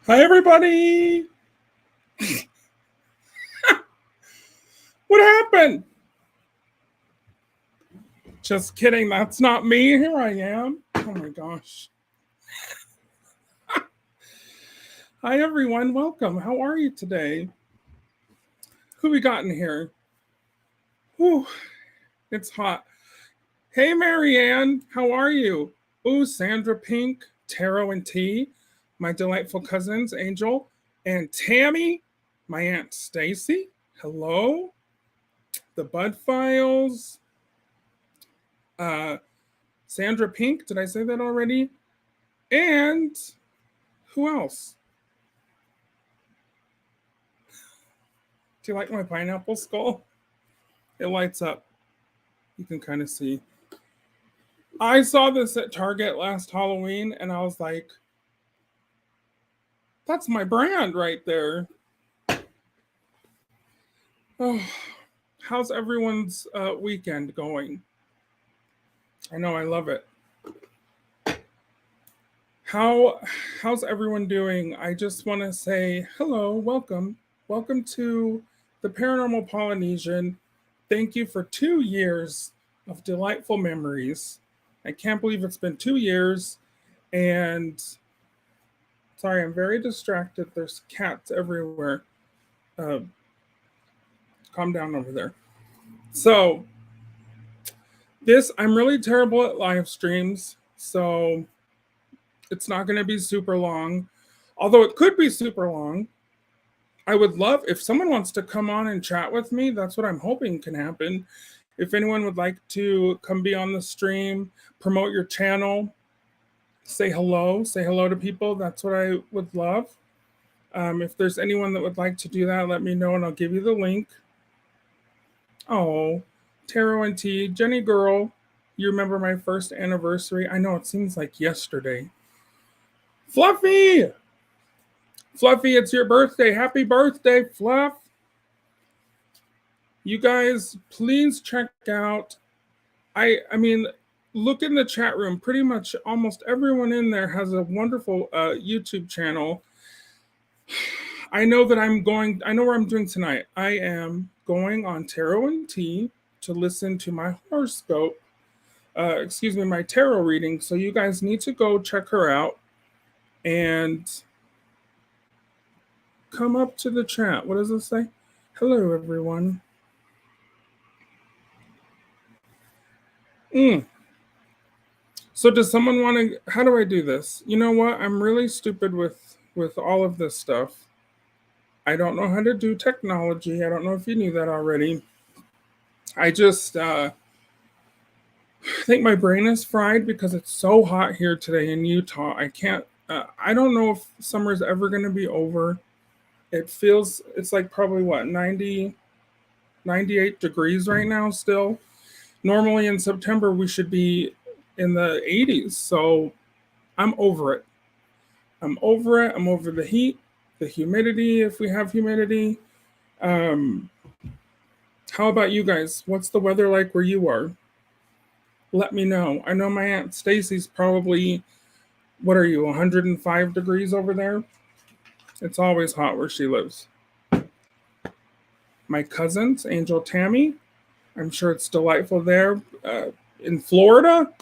Hi, everybody. What happened? Just kidding. That's not me. Here I am. Oh my gosh. Hi, everyone. Welcome. How are you today? Who we got in here? Whew, it's hot. Hey, Marianne. How are you? Ooh, Sandra Pink, Taro and T, my delightful cousins, Angel and Tammy, my Aunt Stacy. Hello. The Bud Files. Uh, Sandra Pink. Did I say that already? And who else? Do you like my pineapple skull? It lights up. You can kind of see. I saw this at Target last Halloween and I was like, that's my brand right there. Oh, how's everyone's weekend going? I know I love it. How how's everyone doing? I just want to say hello, welcome. Welcome to the Paranormal Polynesian. Thank you for 2 years of delightful memories. I can't believe it's been 2 years and sorry, I'm very distracted. There's cats everywhere. Uh, calm down over there. So, I'm really terrible at live streams. So, it's not going to be super long. Although it could be super long. I would love if someone wants to come on and chat with me. That's what I'm hoping can happen. If anyone would like to come be on the stream, promote your channel, say hello to people. That's what I would love. If there's anyone that would like to do that, let me know and I'll give you the link. Oh, Taro and T, Jenny girl, you remember my first anniversary? I know it seems like yesterday. Fluffy! Fluffy, it's your birthday. Happy birthday, Fluff. You guys, please check out. I mean, look in the chat room. Pretty much almost everyone in there has a wonderful YouTube channel. I know that I know where I'm doing tonight. I am going on Tarot and Tea to listen to my horoscope, my tarot reading. So you guys need to go check her out and come up to the chat. What does it say? Hello, everyone. Mm. So does someone want to? How do I do this? You know what? I'm really stupid with all of this stuff. I don't know how to do technology. I don't know if you knew that already. I just think my brain is fried because it's so hot here today in Utah. I can't. I don't know if summer's ever going to be over. It's like probably what 98 degrees right now still. Normally in September we should be in the 80s. So I'm over it. I'm over it. I'm over the heat, the humidity if we have humidity. Um, how about you guys? What's the weather like where you are? Let me know. I know my Aunt Stacy's probably, what are you, 105 degrees over there? It's always hot where she lives. My cousins, Angel Tammy, I'm sure it's delightful there. In Florida?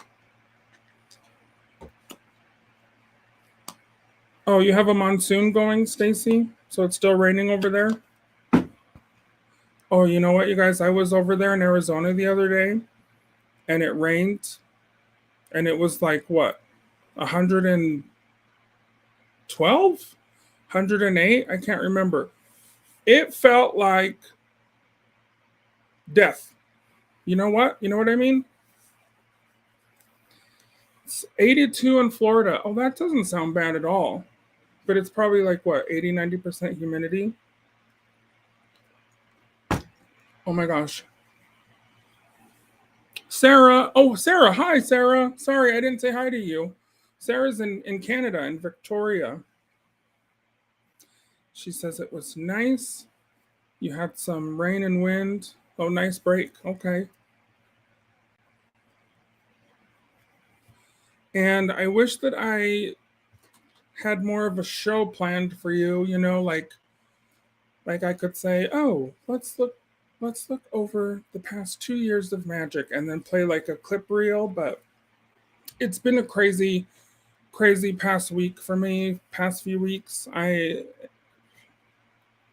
Oh, you have a monsoon going, Stacy? So it's still raining over there? Oh, you know what, you guys? I was over there in Arizona the other day and it rained and it was like what? 112? 108? I can't remember. It felt like death. You know what? You know what I mean? It's 82 in Florida. Oh, that doesn't sound bad at all. But it's probably like what, 80, 90% humidity? Oh my gosh. Sarah. Oh, Sarah. Hi, Sarah. Sorry, I didn't say hi to you. Sarah's in Canada, in Victoria. She says it was nice. You had some rain and wind. Oh, nice break. Okay. And I wish that I had more of a show planned for you, like I could say, "Oh, let's look over the past 2 years of magic," and then play like a clip reel, but it's been a crazy past week for me, past few weeks. I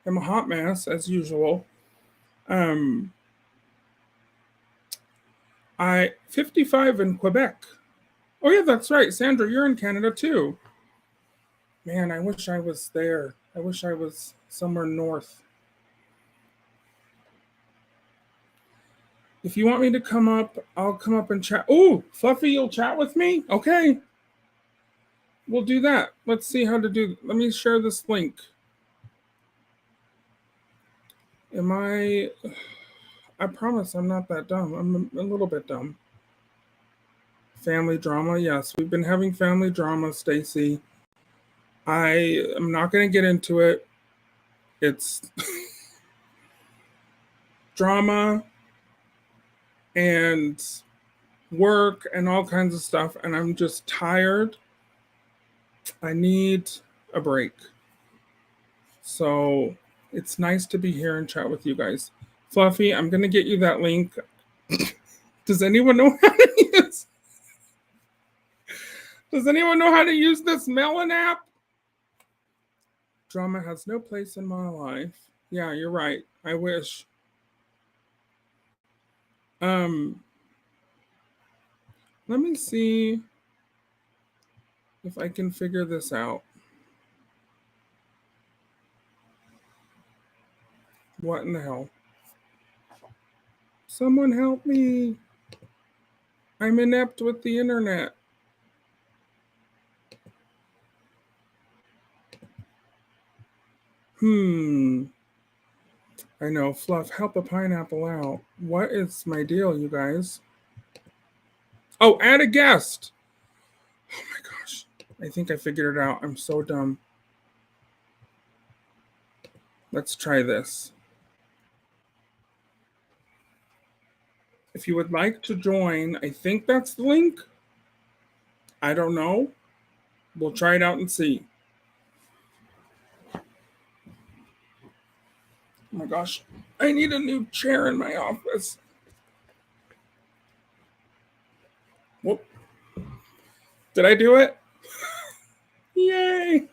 am a hot mess as usual. Um I 55 in Quebec. Oh yeah, that's right. Sandra, you're in Canada too. Man, I wish I was there. I wish I was somewhere north. If you want me to come up, I'll come up and chat. Oh, Fluffy, you'll chat with me? Okay, we'll do that. Let's see how to do. Let me share this link. Am I? I promise I'm not that dumb. I'm a little bit dumb. Family drama. Yes, we've been having family drama, Stacy. I am not going to get into it. It's drama and work and all kinds of stuff, and I'm just tired. I need a break. So it's nice to be here and chat with you guys. Fluffy, I'm going to get you that link. Does anyone know how to use? Does anyone know how to use this Melon app? Drama has no place in my life. Yeah, you're right. I wish. Let me see if I can figure this out. What in the hell? Someone help me. I'm inept with the internet. I know, Fluff, help a pineapple out. What is my deal, you guys? Oh, add a guest. Oh my gosh. I think I figured it out. I'm so dumb. Let's try this. If you would like to join, I think that's the link. I don't know. We'll try it out and see. Oh my gosh. I need a new chair in my office. Whoop. Did I do it? Yay.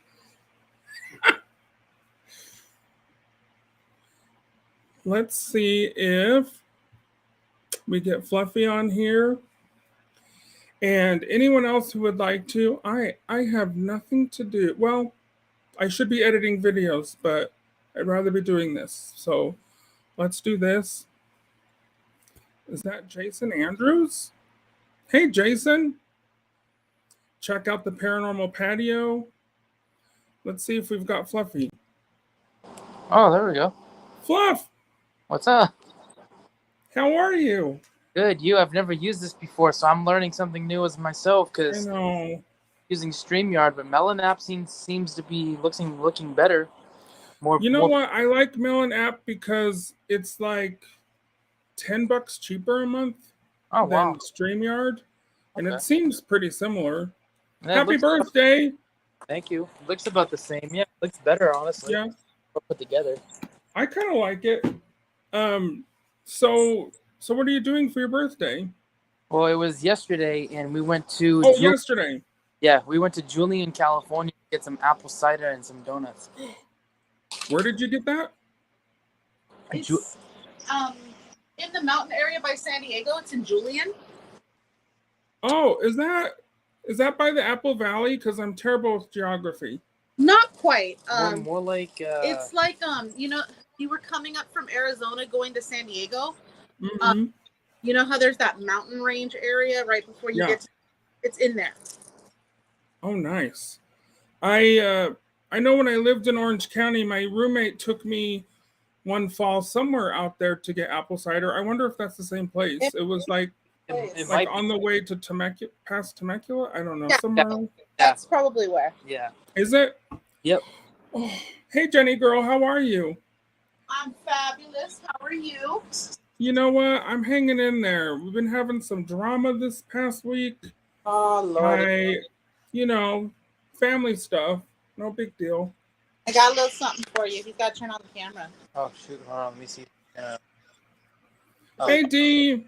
Let's see if we get Fluffy on here. And anyone else who would like to, I have nothing to do. Well, I should be editing videos, but I'd rather be doing this. So let's do this. Is that Jason Andrews? Hey, Jason. Check out the Paranormal Patio. Let's see if we've got Fluffy. Oh, there we go. Fluff! What's up? How are you? Good. I've never used this before, so I'm learning something new as myself because I know. Using StreamYard, but Melon app seems to be looking better. You know what? I like Melon app because it's like $10 cheaper a month than StreamYard. And it seems pretty similar. Happy birthday! Thank you. It looks about the same. Yeah, it looks better, honestly. Yeah. Put together. I kind of like it. So what are you doing for your birthday? Well, it was yesterday, and we went to... yesterday. Yeah, we went to Julian, California to get some apple cider and some donuts. Where did you get that? It's in the mountain area by San Diego. It's in Julian. Oh, is that by the Apple Valley? Because I'm terrible with geography. Not quite. More like it's like you were coming up from Arizona going to San Diego. Mm-hmm. You know how there's that mountain range area right before you get to, it's in there. Oh, nice. I know when I lived in Orange County, my roommate took me one fall somewhere out there to get apple cider. I wonder if that's the same place. It was like on the way to Temecula, past Temecula. I don't know. Yeah, somewhere. That's probably where. Yeah. Is it? Yep. Oh, hey, Jenny girl, how are you? I'm fabulous. How are you? You know what? I'm hanging in there. We've been having some drama this past week. Oh, Lord. family stuff. No big deal. I got a little something for you. He's got to turn on the camera. Oh shoot! Hold on, let me see. Hey, D.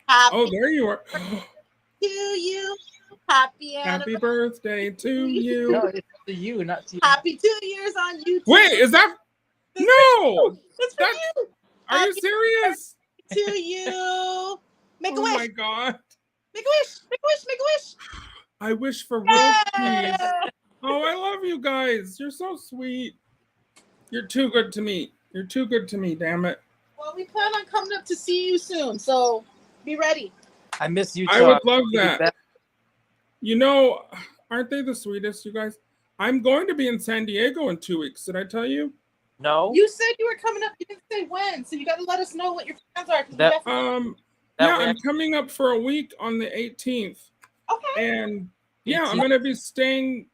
Happy Oh, there you are. to you. Happy Happy anniversary. birthday to you. No, it's to you, not to you. Happy 2 years on YouTube. Wait, is that? No. It's for That's- you. Are you serious? To you. Make a Oh wish. my God. Make a wish. Make a wish. Make a wish. I wish for world peace. Yeah. Oh, I love you guys. You're so sweet. You're too good to me. You're too good to me, damn it. Well, we plan on coming up to see you soon, so be ready. I miss you. I would love that. You know, aren't they the sweetest, you guys? I'm going to be in San Diego in 2 weeks. Did I tell you? No. You said you were coming up. You didn't say when, so you got to let us know what your plans are. 'Cause we That- definitely- Yeah, way I'm coming up for a week on the 18th. okay. And yeah, I'm 18th. going to be staying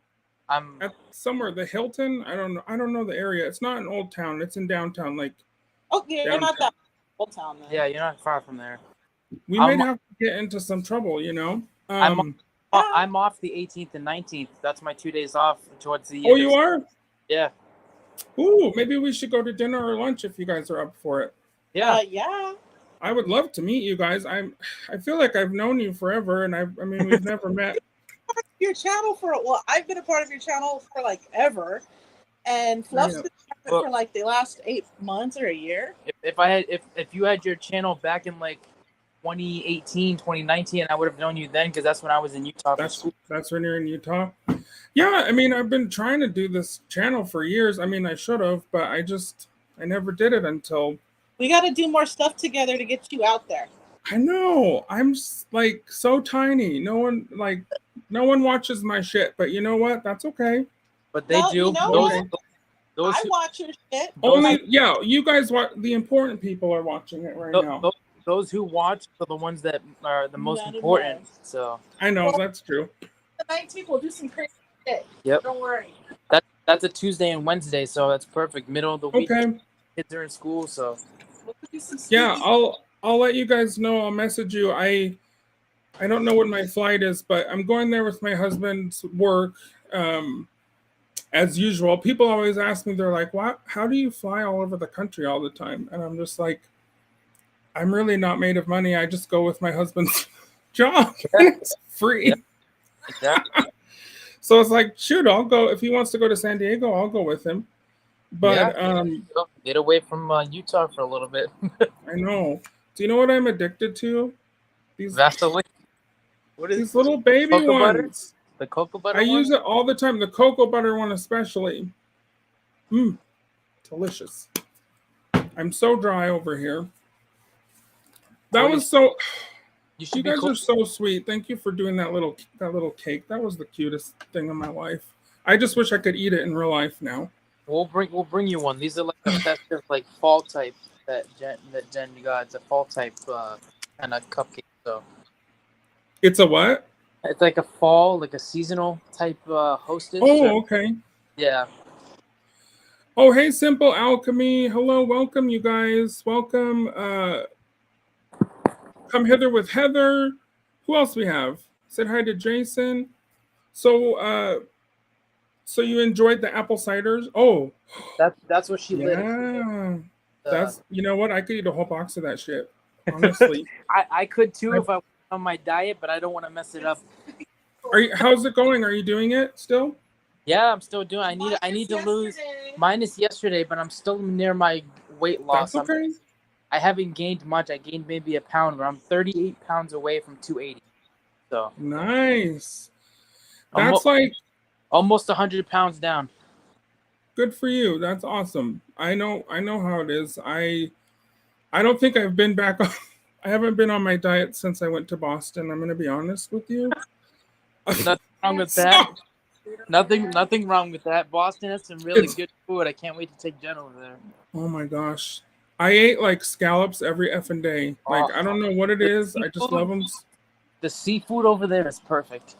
I'm. at somewhere, the Hilton. I don't know the area. It's not in Old Town. It's in downtown. Like, Oh, yeah, you're not that old town then. Yeah, you're not far from there. we I'm- might have to get into some trouble, you know? I'm off the 18th and 19th. That's my 2 days off towards the. Oh, you are? Yeah. Ooh, maybe we should go to dinner or lunch if you guys are up for it. Yeah. Yeah. I would love to meet you guys. I feel like I've known you forever, and I mean we've never met. Your channel I've been a part of your channel for like ever, and Fluff's Yeah. been a part of it for like the last 8 months or a year. If you had your channel back in like 2018, 2019, I would have known you then because that's when I was in Utah for school. That's when you're in Utah. Yeah, I mean I've been trying to do this channel for years. I mean I should have, but I never did it until. We got to do more stuff together to get you out there. I know. I'm like so tiny. No one watches my shit, but you know what? That's okay. But they Well, do. you know those I who- watch your shit. Only you guys watch. The important people are watching it right now. those who watch are the ones that are the most Not important. enough. So I know that's true. The 19th, we'll do some crazy shit. Yep. Don't worry. that's a Tuesday and Wednesday, so that's perfect. Middle of the week. Okay. Kids are in school, so We'll do some Yeah, spooky- I'll let you guys know. I'll message you. I don't know what my flight is, but I'm going there with my husband's work. As usual, people always ask me, they're like, "What? How do you fly all over the country all the time?" And I'm just like, I'm really not made of money. I just go with my husband's job. It's free. Yeah. exactly. So it's like, shoot, I'll go. If he wants to go to San Diego, I'll go with him. But Get away from Utah for a little bit. I know. Do you know what I'm addicted to? These Vaseline. What is these little baby cocoa butter? ones. The cocoa butter? I use it all the time. The cocoa butter one especially. Delicious. I'm so dry over here. That was so. You should You be guys are close. so sweet. Thank you for doing that little cake. That was the cutest thing in my life. I just wish I could eat it in real life now. We'll bring you one. These are like the festive, like fall type that Jen you got. It's a fall type kind of cupcake. So It's a what? it's like a fall, like a seasonal type hostess. Oh, okay. Yeah. Oh, hey, Simple Alchemy. Hello, welcome, you guys. Welcome. Come hither with Heather. Who else we have? Said hi to Jason. So you enjoyed the apple ciders? Oh, That's what she lit. yeah. That's, you know what? I could eat a whole box of that shit. Honestly. I could too if I went on my diet, but I don't want to mess it up. How's it going? Are you doing it still? Yeah, I'm still doing. I need to lose. Minus yesterday, but I'm still near my weight loss. That's okay. I haven't gained much. I gained maybe a pound, but I'm 38 pounds away from 280. So Nice. That's like almost 100 pounds down. good for you. That's awesome. I know how it is. I don't think I've been back on. I haven't been on my diet since I went to Boston. I'm going to be honest with you. Nothing wrong with that. Nothing wrong with that. Boston has some really good food. I can't wait to take Jen over there. Oh my gosh. I ate like scallops every effing day. Like, I don't know what it is. I just love them. The seafood over there is perfect.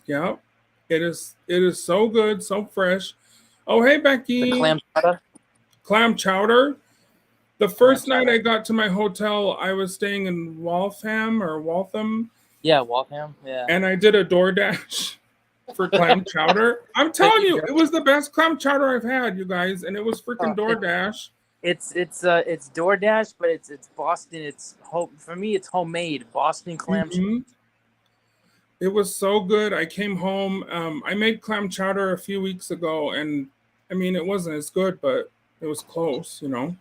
Yeah. It is so good, so fresh. Oh, hey, Becky. The clam chowder. Clam chowder. The first night I got to my hotel, I was staying in Waltham. Yeah, Waltham. Yeah. And I did a DoorDash. for clam chowder. I'm telling you, it was the best clam chowder I've had, you guys, and it was freaking DoorDash. It's DoorDash, but it's Boston. It's for me. It's homemade Boston clam chowder. Mm-hmm. It was so good. I came home. I made clam chowder a few weeks ago, and I mean, it wasn't as good, but it was close. You know,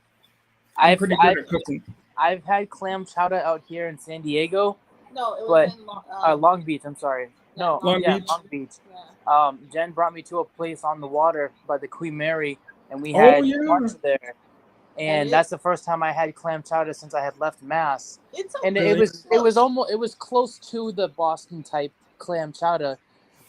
I'm pretty good at cooking. I've had clam chowder out here in San Diego. No, it was in Long Beach. I'm sorry. No, Long Beach. Long Beach. Yeah. Jen brought me to a place on the water by the Queen Mary, and we had lunch there. And that's the first time I had clam chowder since I had left Mass. It was close to the Boston type clam chowder,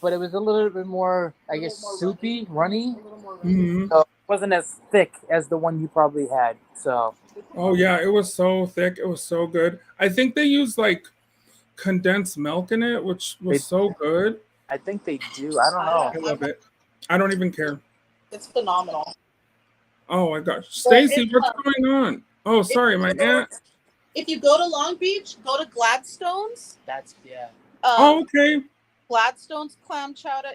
but it was a little bit more, I guess, soupy, runny. Mm-hmm. So it wasn't as thick as the one you probably had. So. Oh yeah, it was so thick. It was so good. I think they used like condensed milk in it, which was so good. I think they do. I don't know. I love it. I don't even care. It's phenomenal. Oh my gosh, Stacy, what's going on? Oh, sorry, my aunt. If you go to Long Beach, go to Gladstone's. That's okay. Gladstone's clam chowder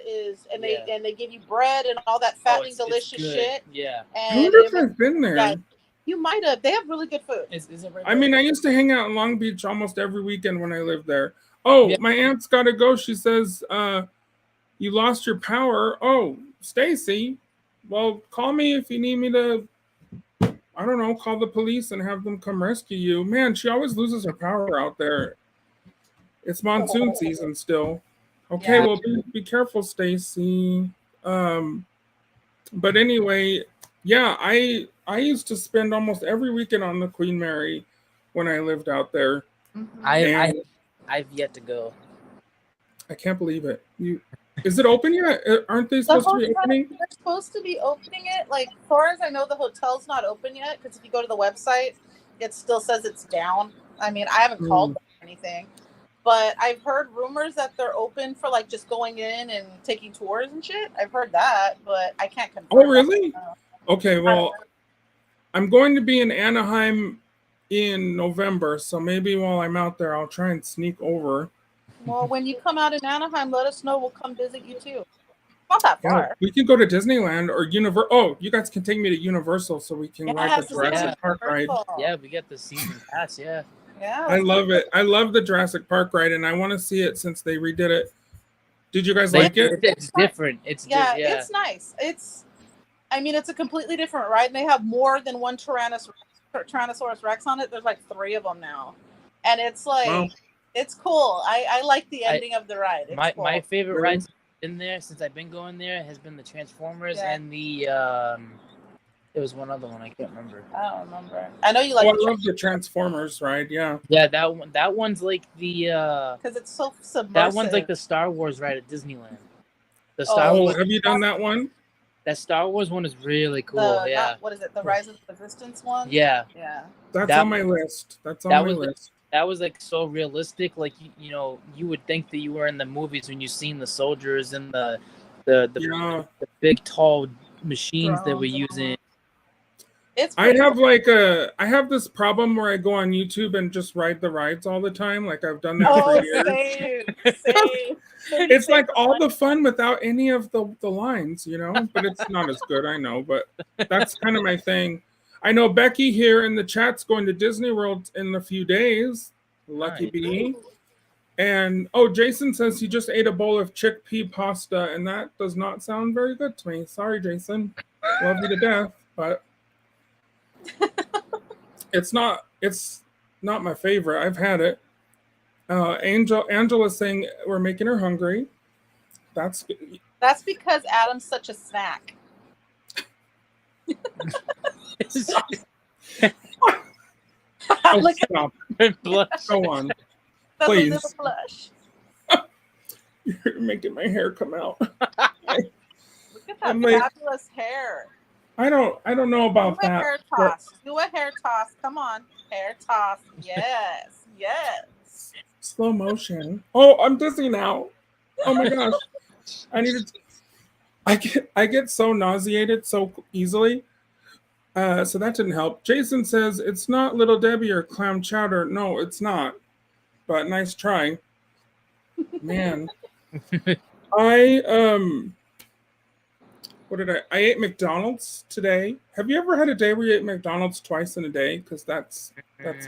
and they give you bread and all that fattening, delicious shit. Yeah. And I wonder if I've been there. Yeah, you might have. They have really good food. Is it right? I mean, I used to hang out in Long Beach almost every weekend when I lived there. Oh, my aunt's got to go. She says, you lost your power. Oh, Stacy. Well, call me if you need me to, I don't know, call the police and have them come rescue you. Man, she always loses her power out there. It's monsoon season still. Okay, well, be careful, Stacy. But anyway, yeah, I used to spend almost every weekend on the Queen Mary when I lived out there. I've yet to go. I can't believe it. Is it open yet? Aren't they supposed to be opening? They're supposed to be opening it. Like, as far as I know, the hotel's not open yet, because if you go to the website, it still says it's down. I mean, I haven't called them or anything, but I've heard rumors that they're open for like just going in and taking tours and shit. I've heard that, but I can't confirm. Oh, really? Okay, well, I'm going to be in Anaheim in November, so maybe while I'm out there, I'll try and sneak over. Well, when you come out in Anaheim, let us know. We'll come visit you too. Not that far. Yeah, we can go to Disneyland or Universal. Oh, you guys can take me to Universal so we can ride the Jurassic Park ride. Yeah, we get the season pass. Yeah. I love it. I love the Jurassic Park ride, and I want to see it since they redid it. Did you guys like it? It's different. It's nice. It's a completely different ride, and they have more than one Tyrannosaurus Rex on it. There's like 3 of them now, and it's like. Wow. It's cool. I like the ending of the ride. It's cool. My favorite rides in there since I've been going there has been the Transformers and the there was one other one I can't remember. I don't remember. I know you like. I love the Transformers ride. Yeah. Yeah, that one. That one's like the. Because it's so submersive. That one's like the Star Wars ride at Disneyland. The Star Wars. Have you done that one? That Star Wars one is really cool. What is it? The Rise of the Resistance one. Yeah. Yeah. That's on my list. That's on my list. That was like so realistic. Like you know, you would think that you were in the movies when you seen the soldiers and the big tall machines that we're using. I have this problem where I go on YouTube and just ride the rides all the time. Like I've done that for years. Same. It's like all the fun without any of the lines, you know. But it's not as good, I know. But that's kind of my thing. I know Becky here in the chat's going to Disney World in a few days. Lucky bee. And Jason says he just ate a bowl of chickpea pasta, and that does not sound very good to me. Sorry, Jason. Love you to death, but it's not my favorite. I've had it. Angela's saying we're making her hungry. That's because Adam's such a snack. Stop. Go on. Please. Blush. You're making my hair come out. Look at that fabulous hair. I don't know about that. Hair toss. Do a hair toss. Come on. Hair toss. Yes. Yes. Slow motion. Oh, I'm dizzy now. Oh my gosh. I get so nauseated so easily. So that didn't help. Jason says it's not Little Debbie or clam chowder. No, it's not. But nice try. Man. I what did I ate McDonald's today. Have you ever had a day where you ate McDonald's twice in a day? Because that's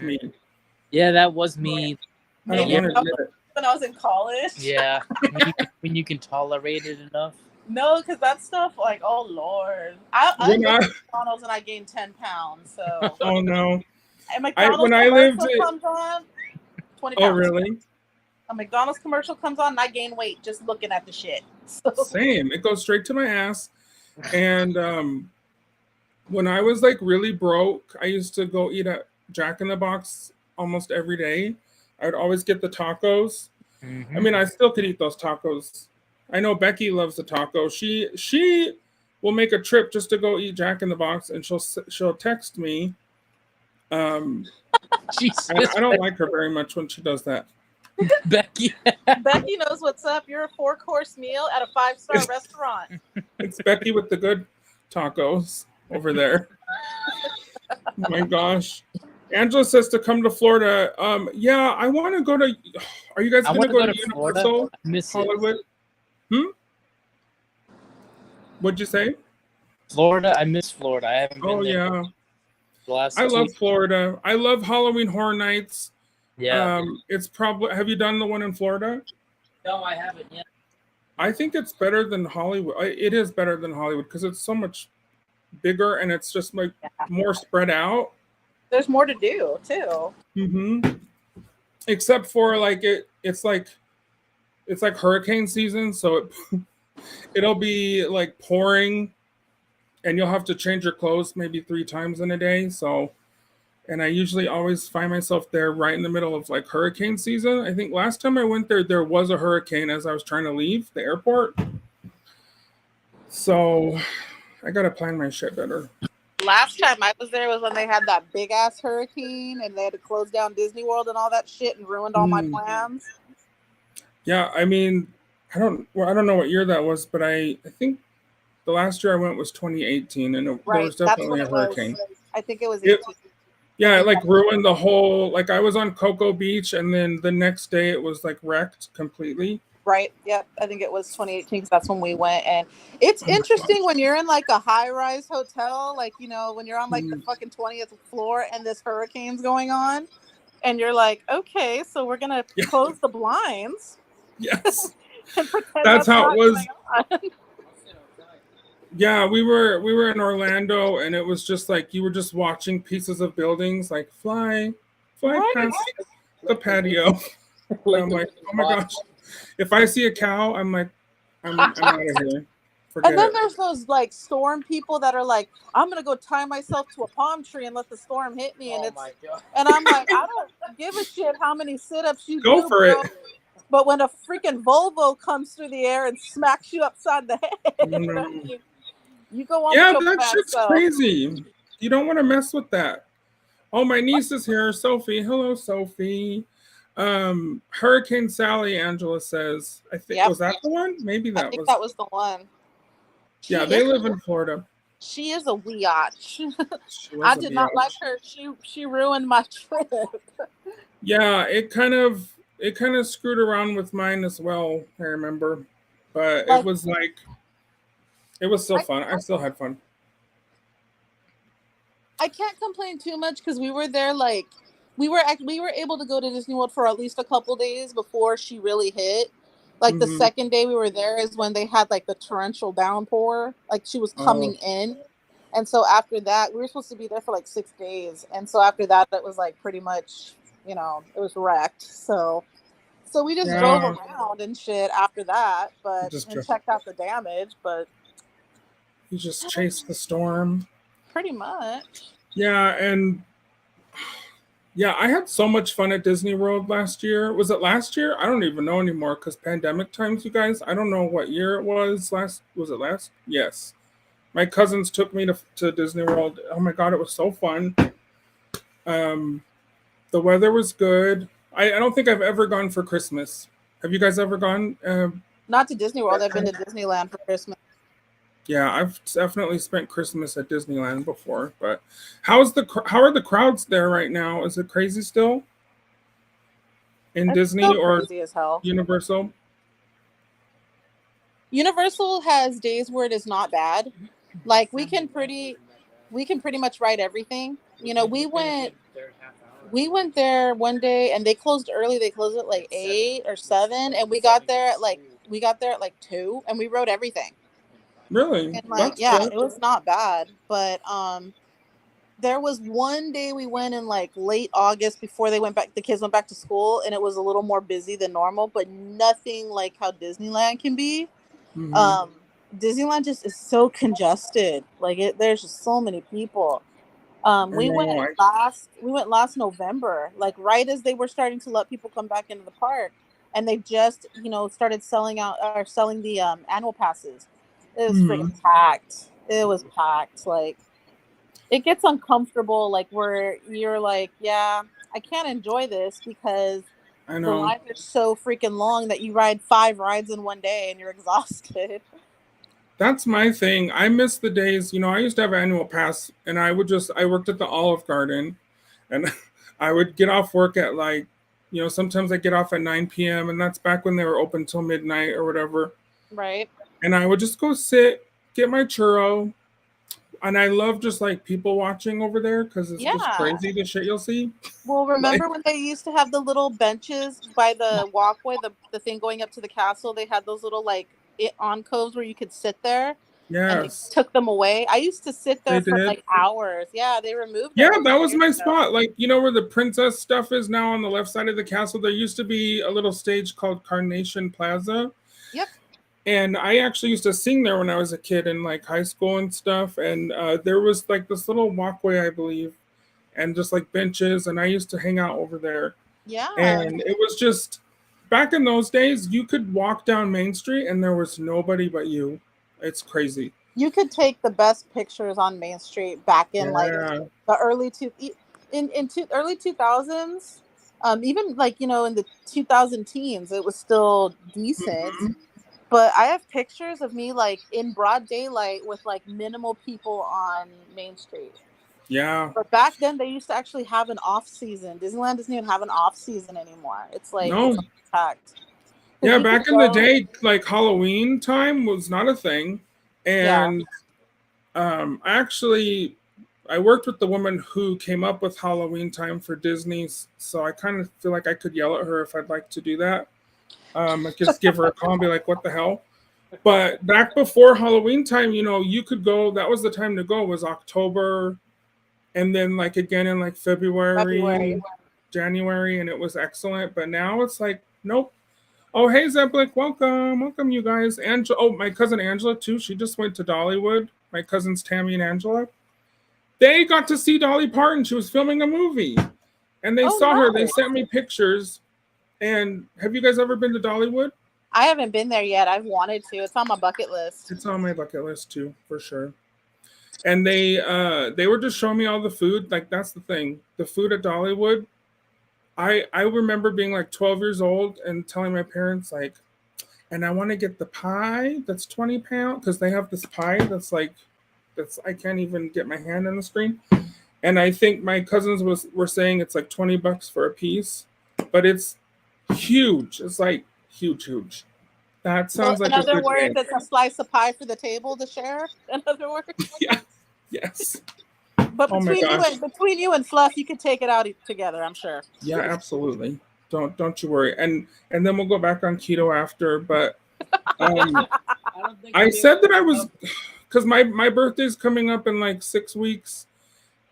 me. Yeah, that was me. I don't want to admit it. When I was in college. Yeah, when you can tolerate it enough. No, because that stuff, like, oh Lord, I went to McDonald's and I gained 10 pounds. So. Oh no. And McDonald's when I lived comes on, 20 pounds. Oh really? A McDonald's commercial comes on and I gain weight just looking at the shit. So. Same. It goes straight to my ass. And when I was like really broke, I used to go eat at Jack in the Box almost every day. I would always get the tacos. I mean, I still could eat those tacos. I know Becky loves the taco. She will make a trip just to go eat Jack in the Box, and she'll text me. Jesus. I don't like her very much when she does that. Becky knows what's up. You're a 4-course meal at a 5-star restaurant. It's Becky with the good tacos over there. Oh my gosh. Angela says to come to Florida. Yeah, I want to go to. Are you guys going to go to Universal Hollywood? What'd you say? Florida. I miss Florida. I haven't been there. Oh yeah. I love Florida. I love Halloween Horror Nights. Yeah. It's probably. Have you done the one in Florida? No, I haven't yet. I think it's better than Hollywood. It is better than Hollywood because it's so much bigger and it's just like more spread out. There's more to do too. Mm-hmm. Except for like it's like hurricane season, so it'll be like pouring, and you'll have to change your clothes maybe 3 times in a day. So, and I usually always find myself there right in the middle of like hurricane season. I think last time I went there was a hurricane as I was trying to leave the airport. So, I gotta plan my shit better. Last time I was there was when they had that big ass hurricane and they had to close down Disney World and all that shit and ruined all my plans. Yeah, I mean, I don't know what year that was, but I think the last year I went was 2018, and there was definitely a hurricane. I think it was 18. Yeah, it like ruined the whole. Like I was on Cocoa Beach, and then the next day it was like wrecked completely. Right. Yep. I think it was 2018 because that's when we went. And it's interesting when you're in like a high-rise hotel, like, you know, when you're on like the fucking 20th floor and this hurricane's going on, and you're like, okay, so we're gonna close the blinds. Yes. And pretend that's how it was. Yeah, we were in Orlando, and it was just like you were just watching pieces of buildings like fly past the patio. I'm like, oh my gosh. If I see a cow, I'm like, I'm out of here. Forget and then it. there's those like storm people that are like, I'm gonna go tie myself to a palm tree and let the storm hit me, and and I'm like, I don't give a shit how many sit-ups you go do, for bro. it. But when a freaking Volvo comes through the air and smacks you upside the head, you go on. Yeah, that shit's crazy. You don't want to mess with that. Oh, my niece is here, Sophie. Hello, Sophie. Hurricane Sally, Angela says. I think was that the one? Maybe that was the one. Yeah, they live in Florida. She is a weotch. I did not like her. She ruined my trip. Yeah, it kind of screwed around with mine as well, I remember. But it was like it was still fun. I still had fun. I can't complain too much because we were there like we were able to go to Disney World for at least a couple days before she really hit. Like the second day we were there is when they had like the torrential downpour. Like she was coming in. And so after that, we were supposed to be there for like 6 days. And so after that, it was like pretty much, you know, it was wrecked. So we just drove around and shit after that, but and checked out the damage. But you just chased the storm. Pretty much. Yeah, and yeah, I had so much fun at Disney World last year. Was it last year? I don't even know anymore because pandemic times, you guys. I don't know what year it was. Was it last? Yes. My cousins took me to Disney World. Oh my God, it was so fun. The weather was good. I don't think I've ever gone for Christmas. Have you guys ever gone? Not to Disney World. I've been to Disneyland for Christmas. Yeah, I've definitely spent Christmas at Disneyland before. But how are the crowds there right now? Is it crazy still? In Disney or crazy as hell. Universal? Universal has days where it is not bad. Like we can pretty much ride everything. You know, we went there one day and they closed early. They closed at like 8 or 7, and we got there at like 2, and we rode everything. Really? And like, That's yeah, cool. it was not bad. But there was one day we went in like late August before the kids went back to school, and it was a little more busy than normal, but nothing like how Disneyland can be. Mm-hmm. Um, Disneyland just is so congested. Like there's just so many people. I know. We went last November, like right as they were starting to let people come back into the park, and they just started selling the annual passes. It was Mm-hmm. freaking packed. It was packed. Like it gets uncomfortable, like where you're like, yeah, I can't enjoy this because I the know. lines are so freaking long that you ride 5 rides in one day and you're exhausted. That's my thing. I miss the days, I used to have an annual pass and I worked at the Olive Garden and I would get off work at like, sometimes I get off at 9 p.m. and that's back when they were open till midnight or whatever. Right. And I would just go sit, get my churro. And I love just like people watching over there because it's just Yeah. crazy the shit you'll see. Well, Like, remember when they used to have the little benches by the walkway, the thing going up to the castle? They had those little like alcoves where you could sit there, and they yes, took them away. I used to sit they there for did. like hours. Yeah, they removed Yeah, them a that few was years my ago. spot. Like, where the princess stuff is now on the left side of the castle? There used to be a little stage called Carnation Plaza. Yep. And I actually used to sing there when I was a kid in like high school and stuff. And there was like this little walkway, I believe, and just like benches. And I used to hang out over there. Yeah. And it was just back in those days, you could walk down Main Street and there was nobody but you. It's crazy. You could take the best pictures on Main Street back in like Yeah. the early 2000s. Even like in the 2000 teens, it was still decent. Mhm. But I have pictures of me like in broad daylight with like minimal people on Main Street. Yeah. But back then they used to actually have an off season. Disneyland doesn't even have an off season anymore. It's like it's No. packed. Because Yeah, you could back in the go, day, like Halloween time was not a thing. yeah. And actually, I worked with the woman who came up with Halloween time for Disney. So I kind of feel like I could yell at her if I'd like to do that. I just give her a call and be like, what the hell? But back before Halloween time, you could go. That was the time to go, was October. And then like again in like February. February, January. And it was excellent. But now it's like, nope. Oh, hey, Zeblick, welcome. Welcome, you guys. My cousin Angela, too. She just went to Dollywood. My cousins Tammy and Angela. They got to see Dolly Parton. She was filming a movie. And they Oh, saw her. They nice. sent me pictures. And have you guys ever been to Dollywood? I haven't been there yet. I've wanted to. It's on my bucket list. It's on my bucket list, too, for sure. And they were just showing me all the food. Like, that's the thing. The food at Dollywood. I remember being like 12 years old and telling my parents, like, and I want to get the pie that's 20 pounds because they have this pie that's I can't even get my hand on the screen. And I think my cousins were saying it's like $20 for a piece, but it's huge. It's like huge. That sounds So, like in a other good words, day. it's a slice of pie for the table to share. In other words. Yeah. Yes. But Oh my gosh. between you and Fluff, you could take it out together, I'm sure. Yeah, absolutely. Don't you worry. And then we'll go back on keto after. But I said that I was because my birthday's coming up in like 6 weeks,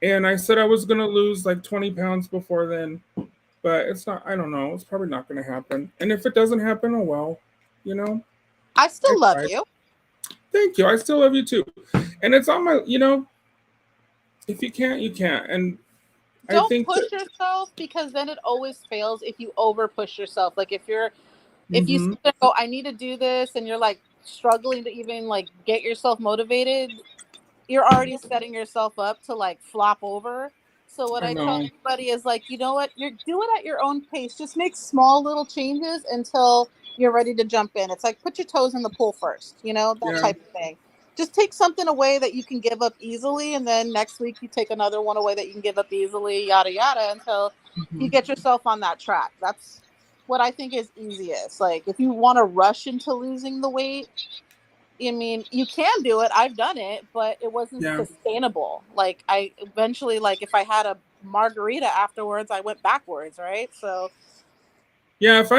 and I said I was gonna lose like 20 pounds before then. But it's not. I don't know. It's probably not gonna happen. And if it doesn't happen, oh well. I still love tried. you. Thank you. I still love you too. And it's on my. If you can't, you can't. And I Don't think push yourself, because then it always fails if you over push yourself. Like if you sit there and go, I need to do this, and you're like struggling to even like get yourself motivated, you're already setting yourself up to like flop over. So what I tell everybody is like, you know what, do it at your own pace. Just make small little changes until you're ready to jump in. It's like put your toes in the pool first, that type of thing. Just take something away that you can give up easily, and then next week you take another one away that you can give up easily, yada yada, until you get yourself on that track. That's what I think is easiest. Like if you want to rush into losing the weight, I mean, you can do it. I've done it, but it wasn't sustainable. Like I eventually, like if I had a margarita afterwards, I went backwards, right? So yeah, if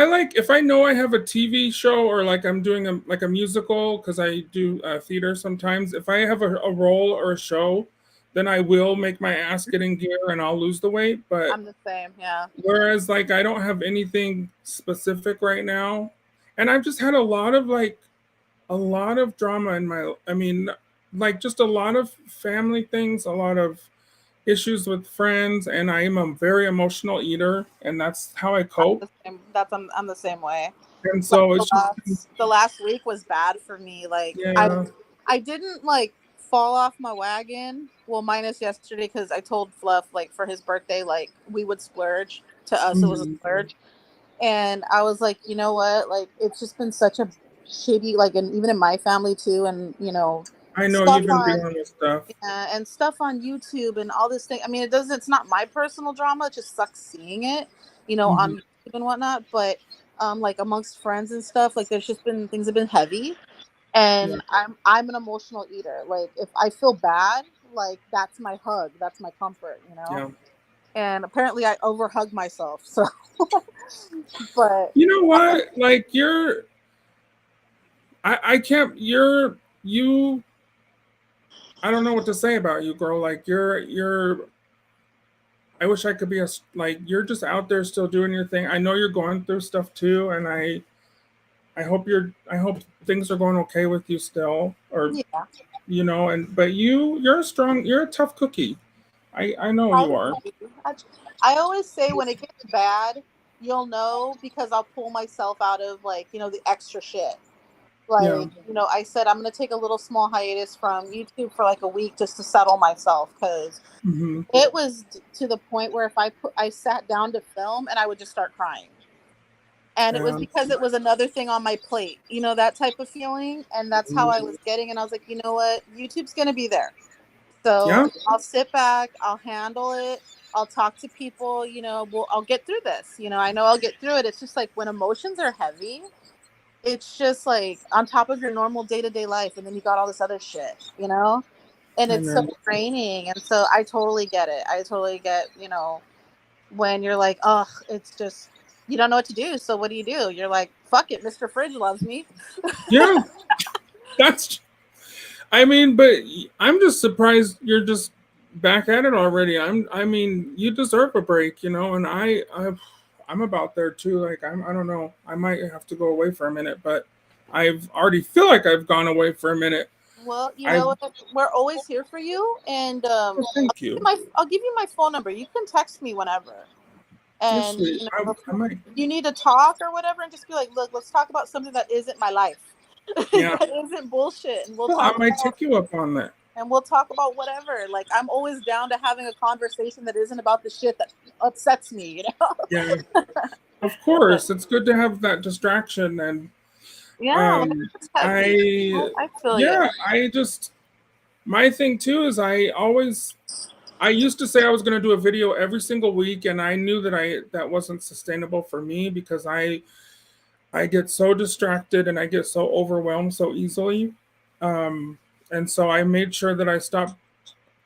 I know I have a TV show or like I'm doing a musical because I do theater sometimes. If I have a role or a show, then I will make my ass get in gear and I'll lose the weight. But I'm the same, yeah. whereas like I don't have anything specific right now, and I've just had a lot of drama in my. I mean, like just a lot of family things, a lot of issues with friends, and I am a very emotional eater, and that's how I cope. I'm the same way. And Like so it's just the last week was bad for me. Like yeah. I didn't like fall off my wagon. Well, minus yesterday because I told Fluff like for his birthday, like we would splurge. To us, it was a splurge, and I was like, you know what? Like it's just been such a shitty, like, and even in my family too, and you know, I know stuff you've been on dealing with stuff. and stuff on YouTube and all this thing. I mean, it's not my personal drama. It just sucks seeing it, you know, on YouTube and whatnot. But like amongst friends and stuff, like there's just been things have been heavy, and I'm an emotional eater. Like if I feel bad, like that's my hug, that's my comfort, you know. Yeah. And apparently I overhug myself. So, but you know what? Like I can't. You. I don't know what to say about you, girl. Like you're. I wish I could be like you're just out there still doing your thing. I know you're going through stuff too, and I hope things are going okay with you still, or yeah. you know. And but you're a tough cookie. I know you are. I always say when it gets bad, you'll know because I'll pull myself out of like, you know, the extra shit. Like, you know, I said I'm going to take a little small hiatus from YouTube for like a week just to settle myself because it was to the point where if I sat down to film and I would just start crying. And it was because it was another thing on my plate, you know, that type of feeling. And that's how I was getting. And I was like, you know what? YouTube's going to be there. So I'll sit back, I'll handle it, I'll talk to people, you know, I'll get through this. You know, I know I'll get through it. It's just like when emotions are heavy, it's just like on top of your normal day-to-day life, and then you got all this other shit, you know? And it's so draining. And so I totally get it. I totally get, you know, when you're like, oh, it's just you don't know what to do. So what do? You're like, fuck it, Mr. Fridge loves me. Yeah. That's I mean, but I'm just surprised you're just back at it already. I mean, you deserve a break, you know, and I'm about there too. Like I don't know. I might have to go away for a minute, but I've already feel like I've gone away for a minute. Well, you know, we're always here for you, and thank you. I'll give you my phone number. You can text me whenever. And you know, I might. You need to talk or whatever, and just be like, look, let's talk about something that isn't my life. Yeah. That isn't bullshit, and I might take you up on that. And we'll talk about whatever. Like I'm always down to having a conversation that isn't about the shit that upsets me, you know? Yeah. Of course. It's good to have that distraction and I feel you. My thing too is I used to say I was going to do a video every single week, and I knew that wasn't sustainable for me because I get so distracted and I get so overwhelmed so easily. And so I made sure that I stopped,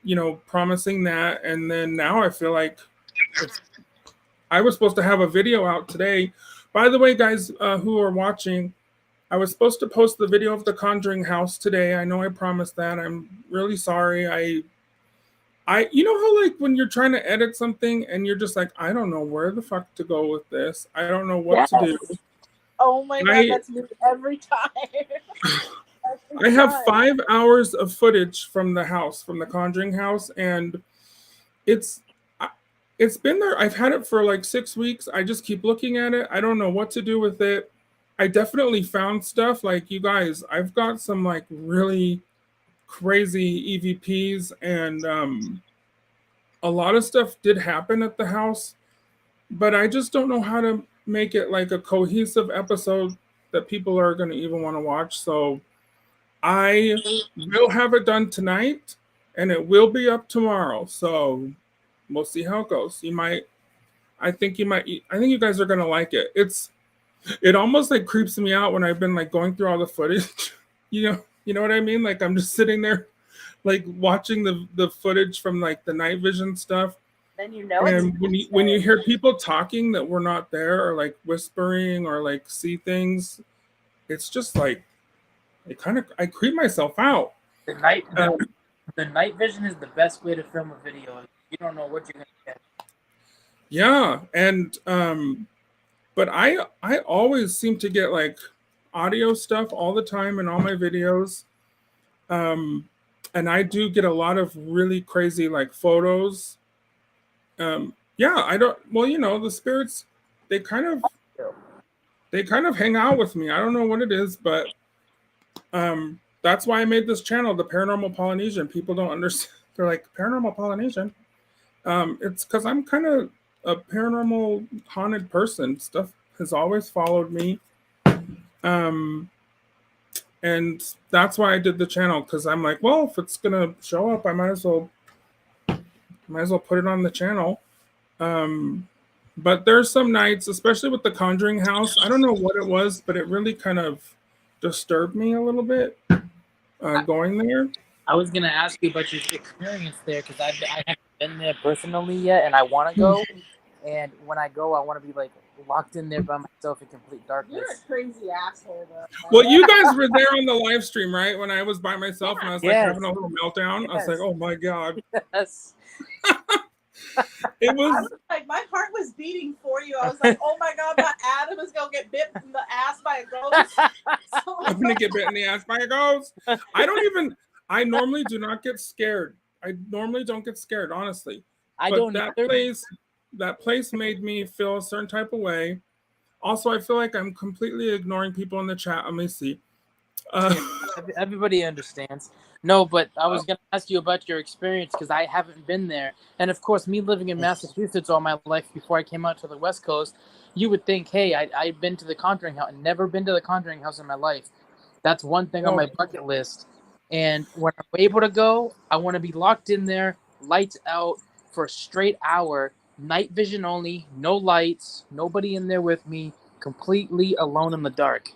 you know, promising that. And then now I feel like I was supposed to have a video out today. By the way, guys who are watching, I was supposed to post the video of the Conjuring house today. I know I promised that. I'm really sorry. You know how like when you're trying to edit something and you're just like, I don't know where the fuck to go with this. I don't know what to do. Oh my God, that's me every time. I have 5 hours of footage from the house, from the Conjuring house, and it's been there. I've had it for like 6 weeks. I just keep looking at it. I don't know what to do with it. I definitely found stuff like you guys. I've got some like really crazy EVPs, and a lot of stuff did happen at the house, but I just don't know how to make it like a cohesive episode that people are going to even want to watch. So I will have it done tonight, and it will be up tomorrow. So we'll see how it goes. I think you guys are going to like it. It almost like creeps me out when I've been like going through all the footage, you know? You know what I mean? Like I'm just sitting there, like watching the footage from like the night vision stuff. Then you know. And when you hear people talking that we're not there, or like whispering, or like see things, it's just like I creep myself out. The night vision is the best way to film a video. You don't know what you're gonna get. Yeah, and but I always seem to get like audio stuff all the time in all my videos. And I do get a lot of really crazy like photos. Yeah, I don't. Well, the spirits, they kind of hang out with me. I don't know what it is, but that's why I made this channel, the Paranormal Polynesian. People don't understand. They're like, Paranormal Polynesian. It's because I'm kind of a paranormal haunted person. Stuff has always followed me. And that's why I did the channel, because I'm like, well, if it's gonna show up, I might as well put it on the channel. But there's some nights, especially with the Conjuring house, I don't know what it was, but it really kind of disturbed me a little bit going there. I was gonna ask you about your experience there, because I haven't been there personally yet, and I want to go. And when I go, I want to be like locked in there by myself in complete darkness. You're a crazy asshole, though. Well, you guys were there on the live stream, right? When I was by myself and I was like Yes. having a little meltdown. Yes. I was like, oh my God. Yes. It was I was like, my heart was beating for you. I was like, oh my God, my Adam is gonna get bit in the ass by a ghost. I'm gonna get bit in the ass by a ghost. I normally do not get scared. I normally don't get scared, honestly. That place made me feel a certain type of way. Also, I feel like I'm completely ignoring people in the chat. Let me see. Everybody understands. No, but I was going to ask you about your experience, because I haven't been there. And of course, me living in Massachusetts all my life before I came out to the West Coast, you would think, hey, I've been to the Conjuring house. Never been to the Conjuring house in my life. That's one thing on my bucket list. And when I'm able to go, I want to be locked in there, lights out for a straight hour, night vision only, no lights, nobody in there with me, completely alone in the dark.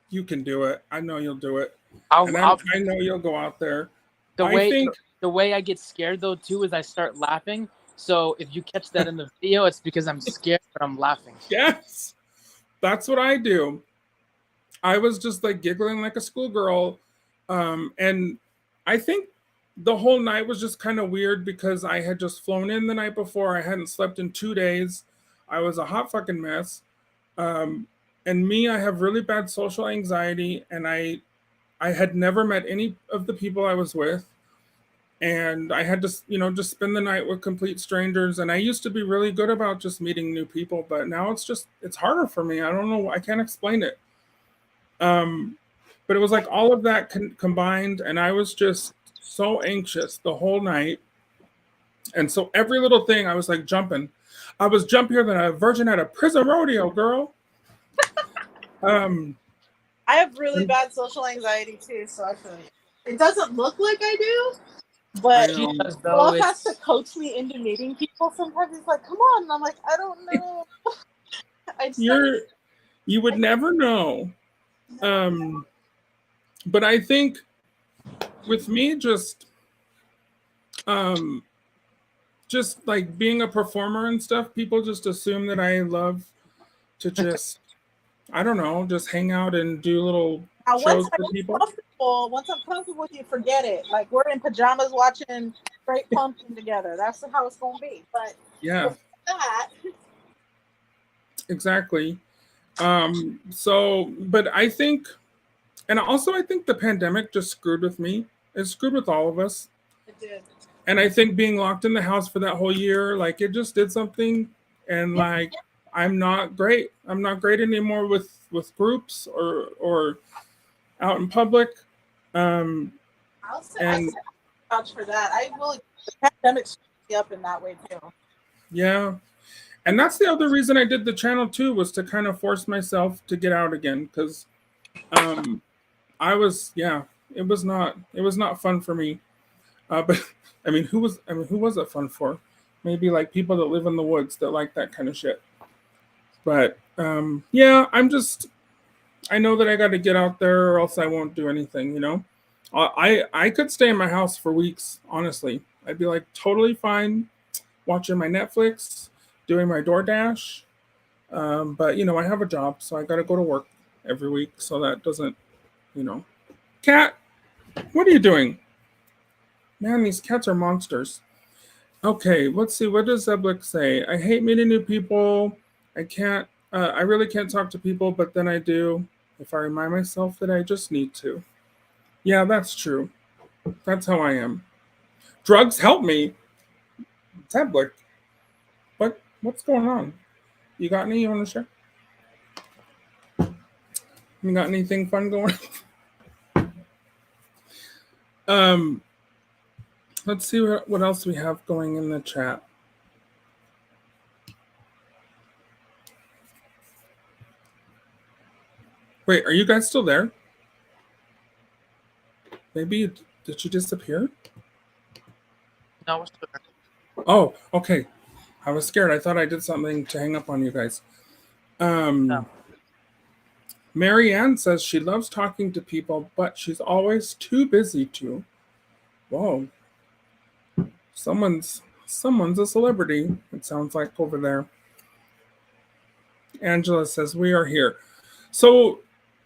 You can do it. I know you'll do it. I know you'll go out there. The way I get scared though too is I start laughing. So if you catch that in the video, it's because I'm scared, but I'm laughing. Yes, that's what I do. I was just like giggling like a schoolgirl, and I think the whole night was just kind of weird because I had just flown in the night before. I hadn't slept in 2 days. I was a hot fucking mess. And me, I have really bad social anxiety, and I had never met any of the people I was with. And I had to, just spend the night with complete strangers. And I used to be really good about just meeting new people, but now it's harder for me. I don't know. I can't explain it. But it was like all of that combined, and I was just so anxious the whole night. And so every little thing, I was like jumping. I was jumpier than a virgin at a prison rodeo, girl. I have really bad social anxiety too, so I feel like it doesn't look like I do, but Paul has to coach me into meeting people. Sometimes he's like, "Come on," and I'm like, "I don't know." You would never know. But I think with me, just like being a performer and stuff, people just assume that I love to just, I don't know, just hang out and do little shows for people. Once I'm comfortable with you, forget it. Like we're in pajamas watching Great Pumpkin together. That's how it's gonna be. But yeah, that exactly. But I think, and also I think the pandemic just screwed with me. It screwed with all of us. It did. And I think being locked in the house for that whole year, like it just did something. And like, I'm not great. I'm not great anymore with groups or out in public. I'll vouch for that. The pandemic screwed me up in that way too. Yeah. And that's the other reason I did the channel too, was to kind of force myself to get out again. Because it was not fun for me. But I mean, who was it fun for? Maybe like people that live in the woods that like that kind of shit. But I'm I know that I got to get out there or else I won't do anything, you know. I could stay in my house for weeks, honestly. I'd be like totally fine watching my Netflix, doing my DoorDash. But you know, I have a job, so I got to go to work every week, so that doesn't, you know. Cat, what are you doing? Man, these cats are monsters. Okay, let's see. What does Zeblik say? I hate meeting new people. I can't. I really can't talk to people, but then I do if I remind myself that I just need to. Yeah, that's true. That's how I am. Drugs help me. Zeblik, what's going on? You got any you want to share? You got anything fun going? um, let's see what else we have going in the chat. Wait, are you guys still there? Maybe did you disappear? No, we're still there. Oh, okay. I was scared. I thought I did something to hang up on you guys. No. Marianne says she loves talking to people, but she's always too busy to. Whoa. Someone's a celebrity, it sounds like over there. Angela says we are here. So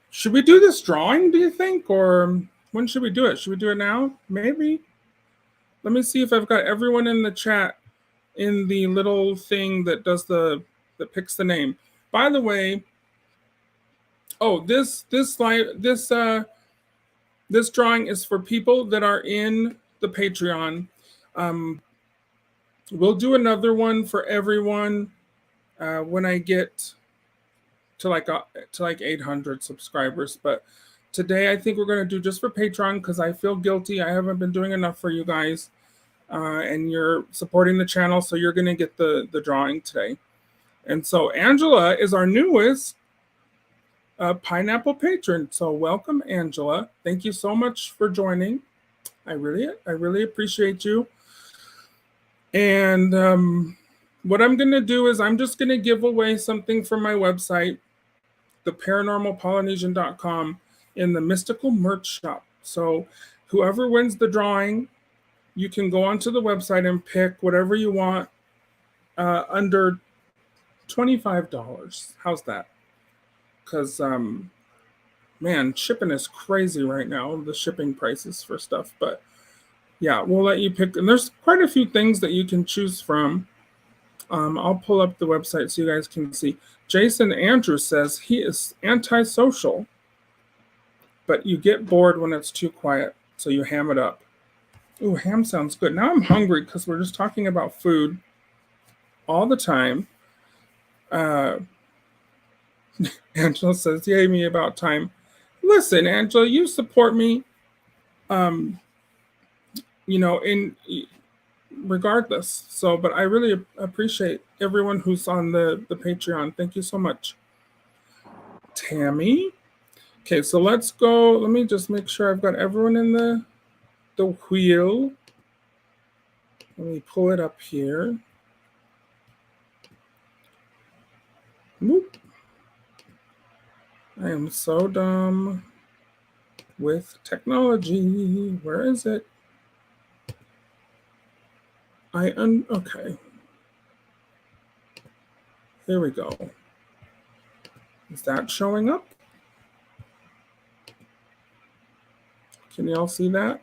should we do this drawing, do you think? Or when should we do it? Should we do it now? Maybe. Let me see if I've got everyone in the chat in the little thing that does that picks the name. By the way, this drawing is for people that are in the Patreon. We'll do another one for everyone when I get to like 800 subscribers. But today I think we're going to do just for Patreon because I feel guilty. I haven't been doing enough for you guys. And you're supporting the channel, so you're going to get the drawing today. And so Angela is our newest pineapple patron. So welcome, Angela. Thank you so much for joining. I really appreciate you. And what I'm going to do is I'm just going to give away something from my website, theparanormalpolynesian.com, in the mystical merch shop. So whoever wins the drawing, you can go onto the website and pick whatever you want under $25. How's that? Because, man, shipping is crazy right now, the shipping prices for stuff. But, yeah, we'll let you pick. And there's quite a few things that you can choose from. I'll pull up the website so you guys can see. Jason Andrews says he is antisocial, but you get bored when it's too quiet, so you ham it up. Ooh, ham sounds good. Now I'm hungry because we're just talking about food all the time. Angela says, yay me about time. Listen, Angela, you support me, in regardless. So, but I really appreciate everyone who's on the Patreon. Thank you so much. Tammy. Okay, so let's go. Let me just make sure I've got everyone in the wheel. Let me pull it up here. Whoop. I am so dumb with technology. Where is it? Okay. Here we go. Is that showing up? Can you all see that?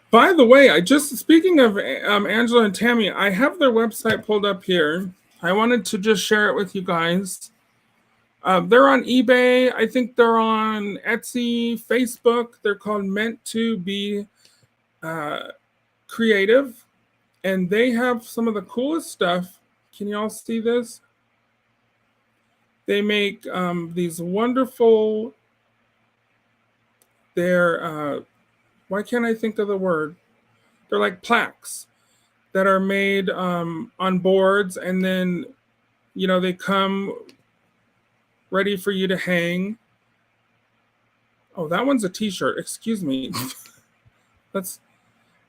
By the way, speaking of Angela and Tammy, I have their website pulled up here. I wanted to just share it with you guys. They're on eBay. I think they're on Etsy, Facebook. They're called Meant to Be Creative. And they have some of the coolest stuff. Can you all see this? They make these wonderful, why can't I think of the word? They're like plaques that are made on boards, and then, they come ready for you to hang. Oh, that one's a t-shirt. Excuse me. Let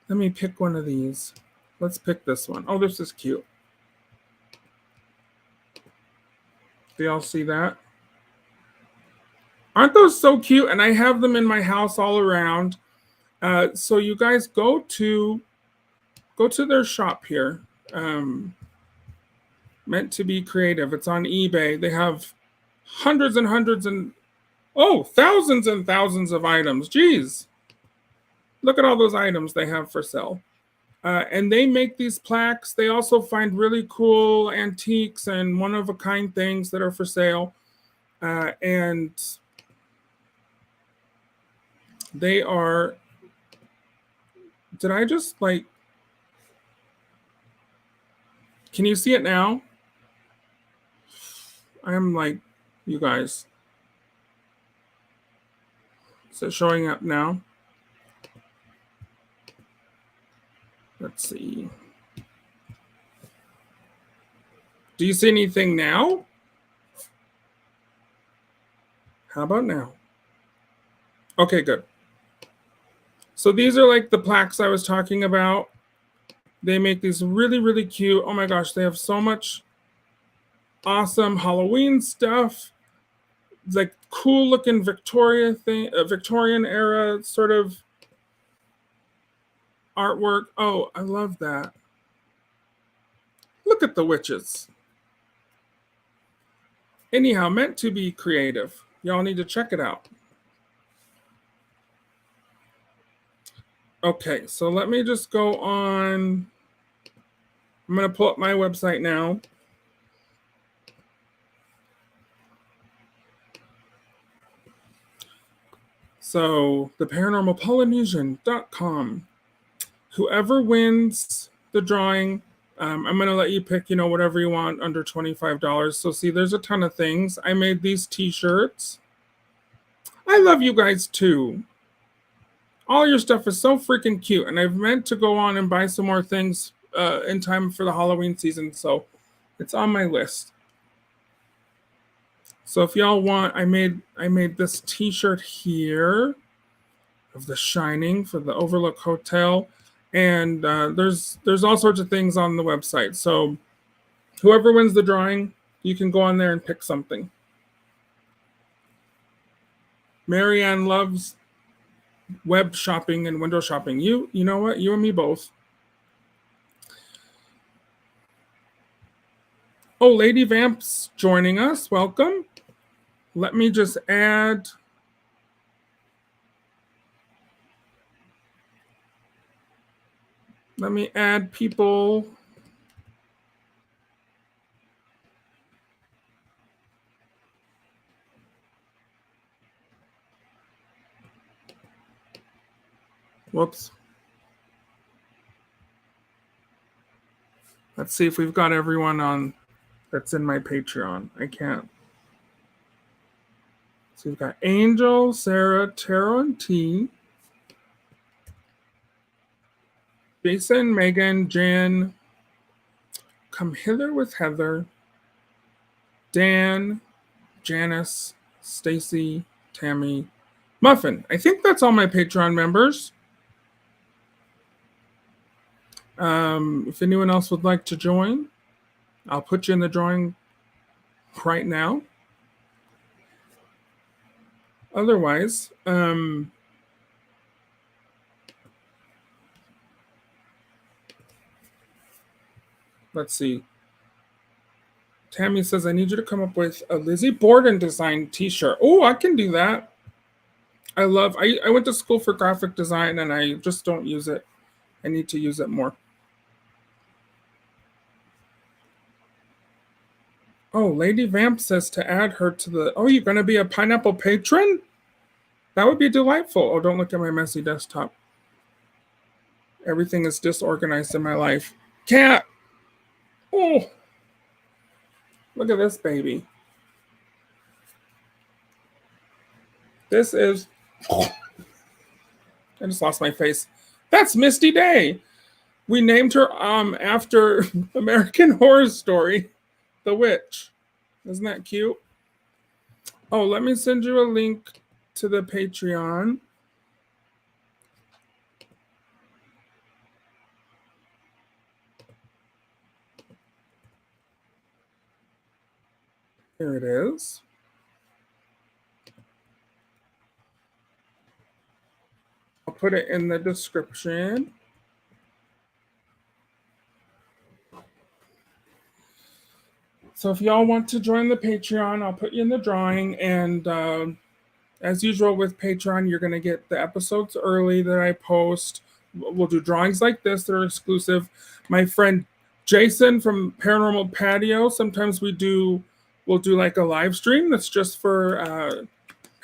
me pick one of these. Let's pick this one. Oh, this is cute. Do y'all see that? Aren't those so cute? And I have them in my house all around. So you guys go to their shop here. Meant to be creative. It's on eBay. They have hundreds and hundreds and thousands and thousands of items. Jeez. Look at all those items they have for sale. And they make these plaques. They also find really cool antiques and one-of-a-kind things that are for sale. And they are... Did I just, like... Can you see it now? I'm like, you guys. Is it showing up now? Let's see. Do you see anything now? How about now? Okay, good. So these are like the plaques I was talking about. They make these really, really cute. Oh my gosh, they have so much awesome Halloween stuff. It's like cool looking Victorian era sort of artwork. Oh, I love that. Look at the witches. Anyhow, meant to be creative. Y'all need to check it out. Okay, so let me just go on. I'm going to pull up my website now. So, the Paranormal Polynesian.com. Whoever wins the drawing, I'm going to let you pick, whatever you want under $25. So, see, there's a ton of things. I made these t-shirts. I love you guys, too. All your stuff is so freaking cute, and I've meant to go on and buy some more things in time for the Halloween season, so it's on my list. So if y'all want, I made this t-shirt here of The Shining for the Overlook Hotel, and there's all sorts of things on the website. So whoever wins the drawing, you can go on there and pick something. Marianne loves web shopping and window shopping. You know what? You and me both. Oh, Lady Vamp's joining us. Welcome. Let me just add. Let me add people. Whoops. Let's see if we've got everyone on that's in my Patreon. I can't. So we've got Angel, Sarah, Tara, and T. Jason, Megan, Jan. Come Hither with Heather. Dan, Janice, Stacy, Tammy, Muffin. I think that's all my Patreon members. If anyone else would like to join, I'll put you in the drawing right now. Otherwise, let's see. Tammy says, I need you to come up with a Lizzie Borden design t-shirt. Oh, I can do that. I went to school for graphic design and I just don't use it. I need to use it more. Oh, Lady Vamp says to add her to the... Oh, you're going to be a Pineapple patron? That would be delightful. Oh, don't look at my messy desktop. Everything is disorganized in my life. Cat! Oh! Look at this baby. This is... I just lost my face. That's Misty Day. We named her after American Horror Story, the witch. Isn't that cute? Oh, let me send you a link to the Patreon. Here it is. put it in the description. So if y'all want to join the Patreon, I'll put you in the drawing. And as usual with Patreon, you're going to get the episodes early that I post. We'll do drawings like this that are exclusive. My friend Jason from Paranormal Patio, sometimes we'll do like a live stream that's just for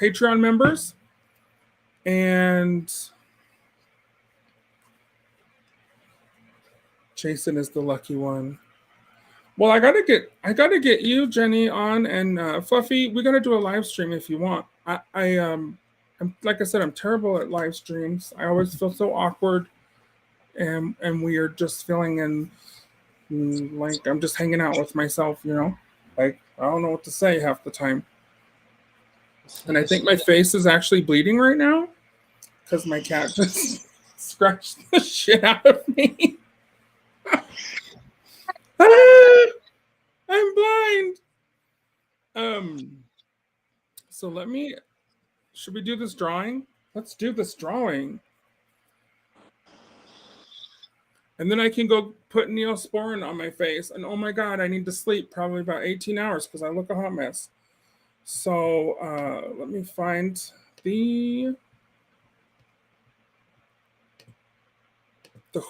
Patreon members. And Jason is the lucky one. Well, I gotta get you, Jenny, on, and Fluffy. We gotta do a live stream if you want. I'm like I said, I'm terrible at live streams. I always feel so awkward and weird, just feeling like I'm just hanging out with myself, you know. Like I don't know what to say half the time. And I think my face is actually bleeding right now because my cat just scratched the shit out of me. I'm blind. So should we do this drawing? Let's do this drawing. And then I can go put Neosporin on my face. And oh my God, I need to sleep probably about 18 hours because I look a hot mess. So let me find the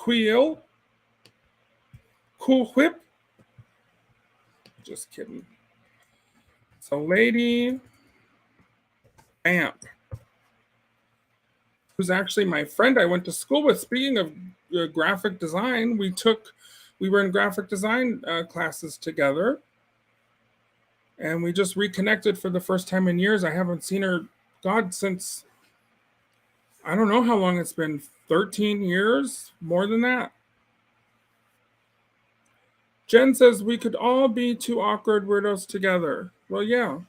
wheel. Cool Whip. Just kidding. So Lady Vamp, who's actually my friend I went to school with. Speaking of graphic design, we were in graphic design classes together, and we just reconnected for the first time in years. I haven't seen her, God, since I don't know how long it's been, 13 years, more than that. Jen says we could all be two awkward weirdos together. Well, yeah.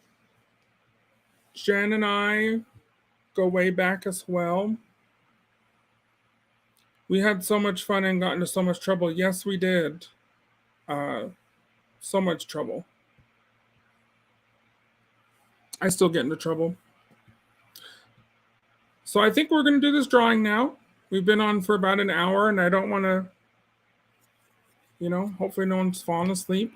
Jen and I go way back as well. We had so much fun and got into so much trouble. Yes, we did. So much trouble. I still get into trouble. So I think we're going to do this drawing now. We've been on for about an hour, and I don't want to, hopefully no one's fallen asleep.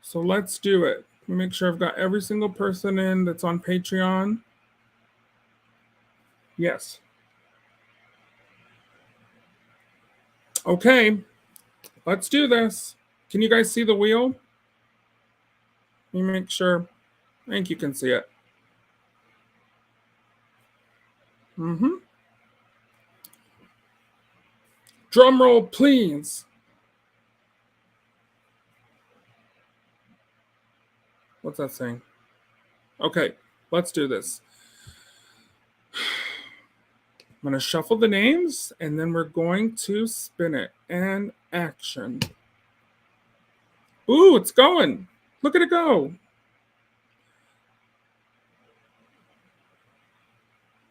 So let's do it. Let me make sure I've got every single person in that's on Patreon. Yes. Okay, let's do this. Can you guys see the wheel? Let me make sure. I think you can see it. Drum roll, please. What's that saying? Okay, let's do this. I'm going to shuffle the names, and then we're going to spin it. And action. Ooh, it's going. Look at it go.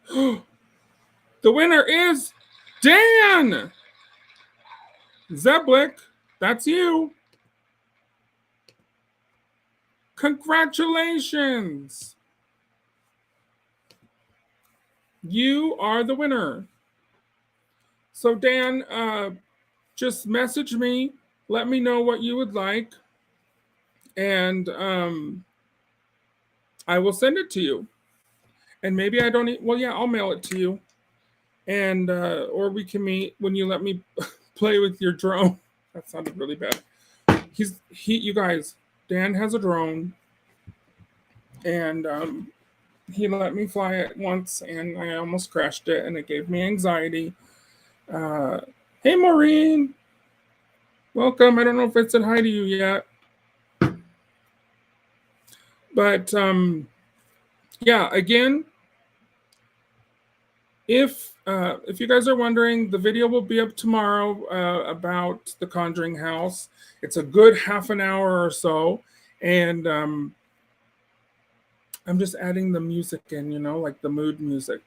The winner is Dan Zeblick. That's you. Congratulations. You are the winner. So Dan, just message me. Let me know what you would like. And I will send it to you. And maybe I don't, I'll mail it to you. And, or we can meet when you let me play with your drone. That sounded really bad. You guys, Dan has a drone. And he let me fly it once, and I almost crashed it, and it gave me anxiety. Hey, Maureen. Welcome. I don't know if I said hi to you yet. But, again, if you guys are wondering, the video will be up tomorrow about the Conjuring House. It's a good half an hour or so, and I'm just adding the music in, like the mood music.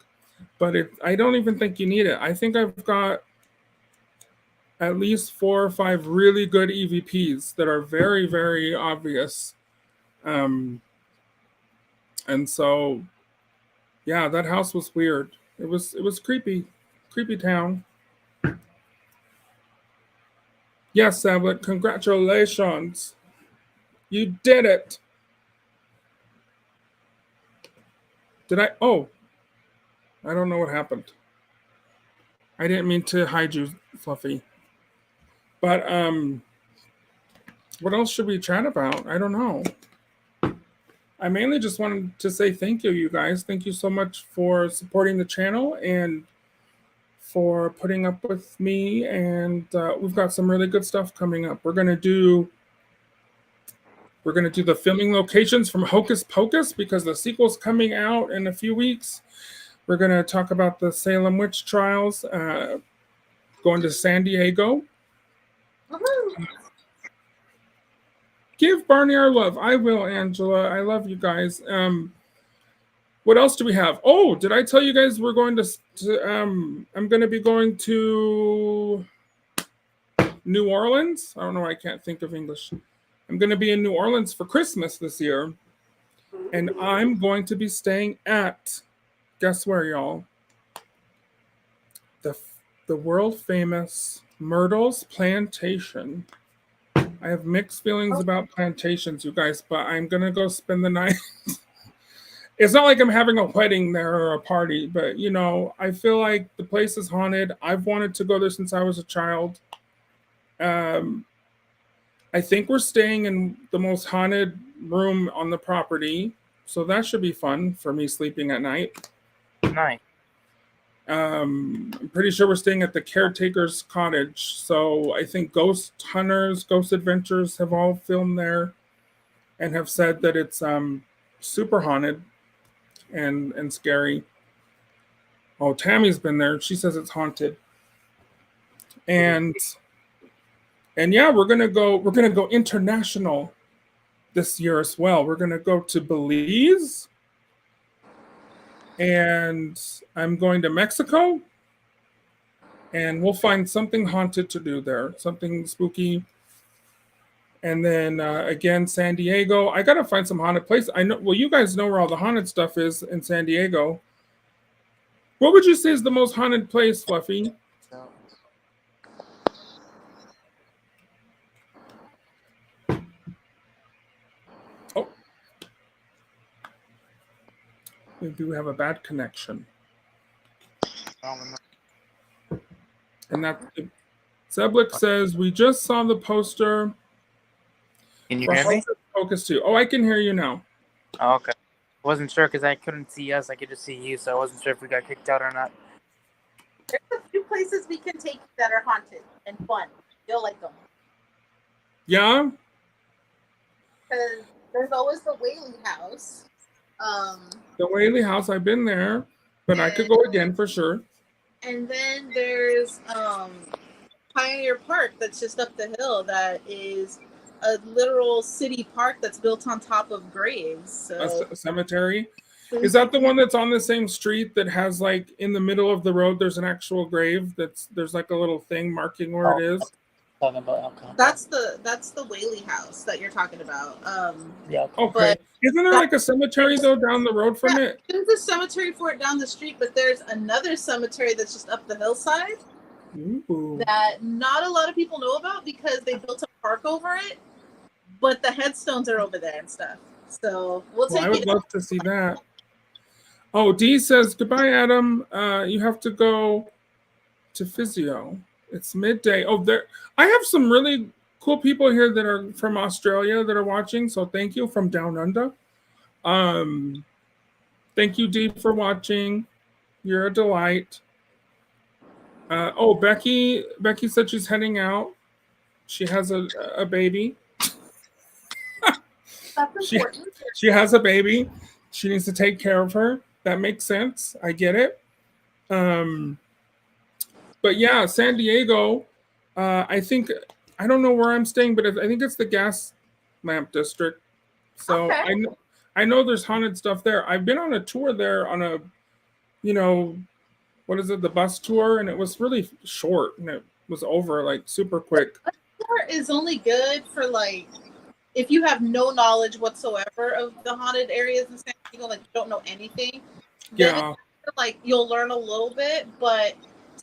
But I don't even think you need it. I think I've got at least 4 or 5 really good EVPs that are very, very obvious. And so, yeah, that house was weird. It was creepy town. Yes, Sablet, congratulations. You did it. Did I? Oh, I don't know what happened. I didn't mean to hide you, Fluffy. But what else should we chat about? I don't know. I mainly just wanted to say thank you, you guys. Thank you so much for supporting the channel and for putting up with me. And we've got some really good stuff coming up. We're gonna do the filming locations from Hocus Pocus because the sequel's coming out in a few weeks. We're gonna talk about the Salem witch trials, going to San Diego. Give Barney our love. I will, Angela. I love you guys. What else do we have? Oh, did I tell you guys we're going to I'm going to be going to New Orleans? I don't know why I can't think of English. I'm going to be in New Orleans for Christmas this year. And I'm going to be staying at, guess where, y'all? The world famous Myrtle's Plantation. I have mixed feelings about plantations, you guys, but I'm going to go spend the night. It's not like I'm having a wedding there or a party, but, you know, I feel like the place is haunted. I've wanted to go there since I was a child. I think we're staying in the most haunted room on the property, so that should be fun for me sleeping at night. Nice. I'm pretty sure we're staying at the caretaker's cottage. So I think Ghost Hunters, Ghost Adventures have all filmed there and have said that it's super haunted and scary. Oh, Tammy's been there. She says it's haunted. And yeah, we're gonna go international this year as well. We're gonna go to Belize. And I'm going to Mexico, and we'll find something haunted to do there, something spooky. And then again, San Diego. I gotta find some haunted place. I know. Well, you guys know where all the haunted stuff is in San Diego. What would you say is the most haunted place, Fluffy? Oh. Maybe we have a bad connection. And that Zeblick says, we just saw the poster. Can you hear me? Focus 2. Oh, I can hear you now. Oh, okay. Wasn't sure because I couldn't see us. I could just see you, so I wasn't sure if we got kicked out or not. There's a few places we can take that are haunted and fun. You'll like them. Yeah? Because there's always the Whaley House. The Whaley House, I've been there, but I could go again for sure. And then there's Pioneer Park that's just up the hill that is a literal city park that's built on top of graves. So. A cemetery? Is that the one that's on the same street that has, like, in the middle of the road, there's an actual grave there's like a little thing marking where it is? That's the Whaley House that you're talking about. Yeah. Okay. Isn't there like a cemetery though down the road from it? There's a cemetery for it down the street, but there's another cemetery that's just up the hillside. Ooh. That not a lot of people know about because they built a park over it, but the headstones are over there and stuff. So we'll take it. I would love to see that. Oh, Dee says, goodbye, Adam. You have to go to physio. It's midday. Oh, I have some really cool people here that are from Australia that are watching. So thank you from down under. Thank you, Dee, for watching. You're a delight. Becky said she's heading out. She has a baby. That's important. She has a baby. She needs to take care of her. That makes sense. I get it. But yeah, San Diego, I think, I don't know where I'm staying, but I think it's the gas lamp district. So okay. I know there's haunted stuff there. I've been on a tour there on a, what is it, the bus tour, and it was really short, and it was over like super quick. The tour is only good for like, if you have no knowledge whatsoever of the haunted areas in San Diego, like you don't know anything. Yeah. like you'll learn a little bit, but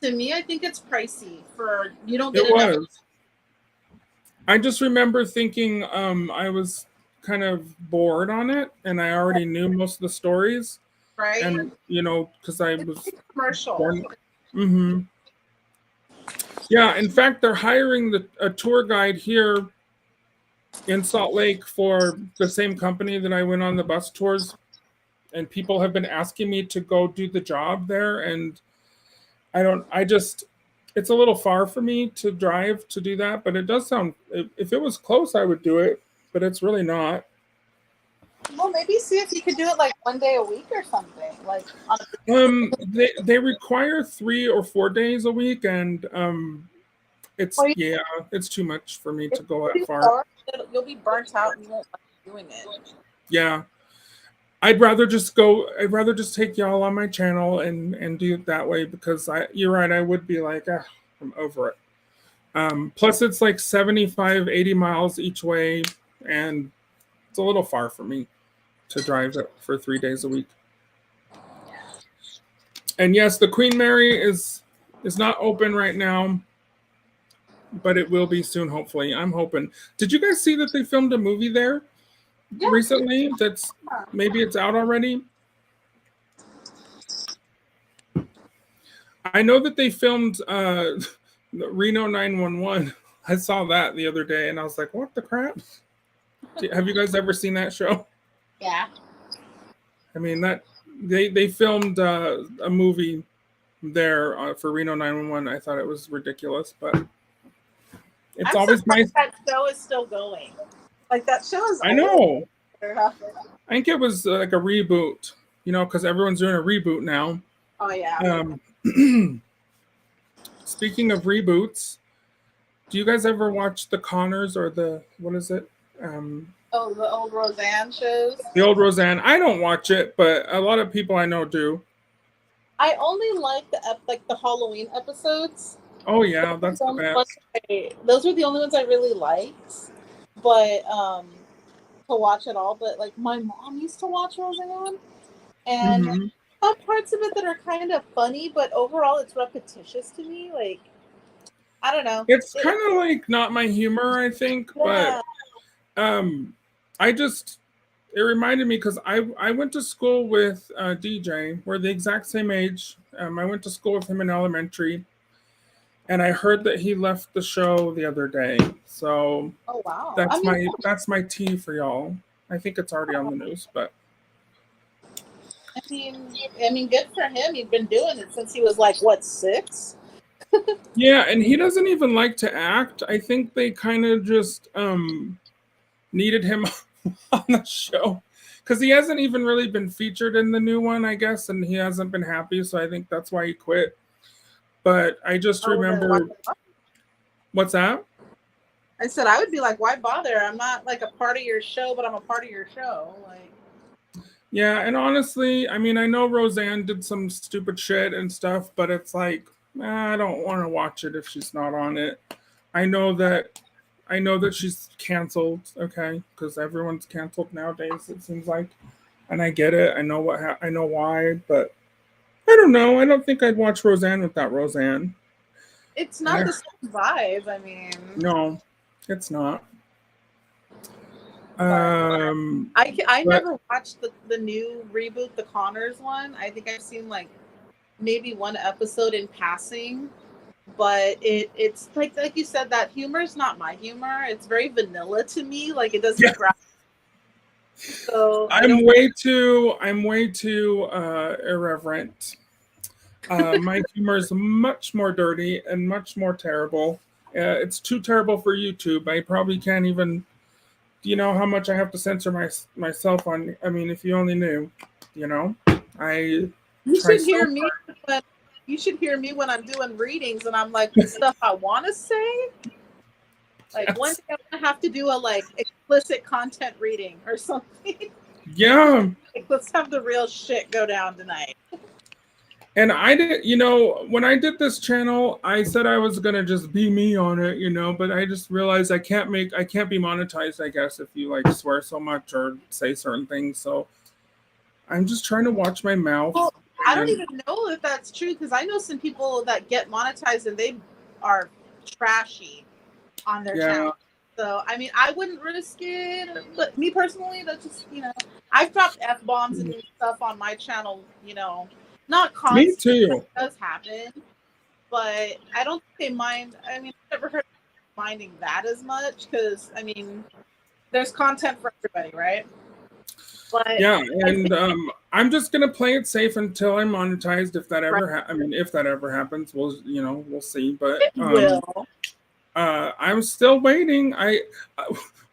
to me, I think it's pricey for you don't get It enough. was. I just remember thinking I was kind of bored on it, and I already knew most of the stories, Right? and because I was Commercial. Mm-hmm. Yeah, in fact, they're hiring a tour guide here in Salt Lake for the same company that I went on the bus tours, and people have been asking me to go do the job there, and it's a little far for me to drive to do that, but it does sound, if it was close, I would do it, but it's really not. Well, maybe see if you could do it like one day a week or something. Like they require 3 or 4 days a week, and it's too much for me to go that far. You'll be burnt out and you won't like doing it. Yeah. I'd rather just take y'all on my channel and do it that way, because you're right, I would be like, I'm over it. Plus it's like 75, 80 miles each way, and it's a little far for me to drive it for 3 days a week. And yes, the Queen Mary is not open right now, but it will be soon, hopefully. I'm hoping. Did you guys see that they filmed a movie there recently? Maybe it's out already. I know that they filmed Reno 911. I saw that the other day, and I was like, what the crap? Have you guys ever seen that show? Yeah. I mean, that they filmed a movie there for Reno 911. I thought it was ridiculous, but it's always nice. That show is still going. Like, that show is. I know. I think it was like a reboot, because everyone's doing a reboot now. Oh yeah. Speaking of reboots, do you guys ever watch the Connors or what is it? The old Roseanne shows. The old Roseanne. I don't watch it, but a lot of people I know do. I only like the Halloween episodes. Oh yeah, that's the best. Those were the only ones I really liked, but to watch it all. But like my mom used to watch Roseanne, and some parts of it that are kind of funny, but overall it's repetitious to me. Like, I don't know. It's kind of like not my humor, I think, but it reminded me, because I went to school with DJ. We're the exact same age. I went to school with him in elementary, and I heard that he left the show the other day. So oh wow, that's my tea for y'all. I think it's already on the news, but I mean, good for him. He'd been doing it since he was like, what, 6? Yeah, and he doesn't even like to act. I think they kind of just needed him on the show, because he hasn't even really been featured in the new one, I guess, and he hasn't been happy, so I think that's why he quit. But I just remember. What's that? I said I would be like, why bother? I'm not like a part of your show, but I'm a part of your show. Like, yeah, and honestly, I mean, I know Roseanne did some stupid shit and stuff, but it's like, I don't want to watch it if she's not on it. I know that she's canceled, okay, because everyone's canceled nowadays, it seems like, and I get it. I know I know why, but I don't know. I don't think I'd watch Roseanne without Roseanne. It's not the same vibe. I mean, no, it's not. I never watched the new reboot, the Connors one. I think I've seen like maybe one episode in passing, but it's like you said, that humor is not my humor. It's very vanilla to me. Like, it doesn't grab. So I'm way too irreverent. My humor is much more dirty and much more terrible. It's too terrible for YouTube. I probably can't even. Do you know how much I have to censor myself on? I mean, if you only knew, You should hear me. You should hear me when I'm doing readings and I'm like, the stuff I want to say. Like, yes. One day I'm gonna have to do a like explicit content reading or something. Yeah. Like, let's have the real shit go down tonight. And I did, when I did this channel, I said I was gonna just be me on it, but I just realized I can't be monetized, I guess, if you like swear so much or say certain things. So I'm just trying to watch my mouth. Well, I don't even know if that's true because I know some people that get monetized and they are trashy on their channel. So I mean, I wouldn't risk it, but me personally, that's just I've dropped F-bombs and stuff on my channel. Not constantly. Me too. It does happen, but I don't think they mind. I mean, I've never heard of minding that as much because I mean, there's content for everybody, right? But yeah, and I'm just gonna play it safe until I'm monetized. If that ever, if that ever happens, we'll see. But it will. I'm still waiting.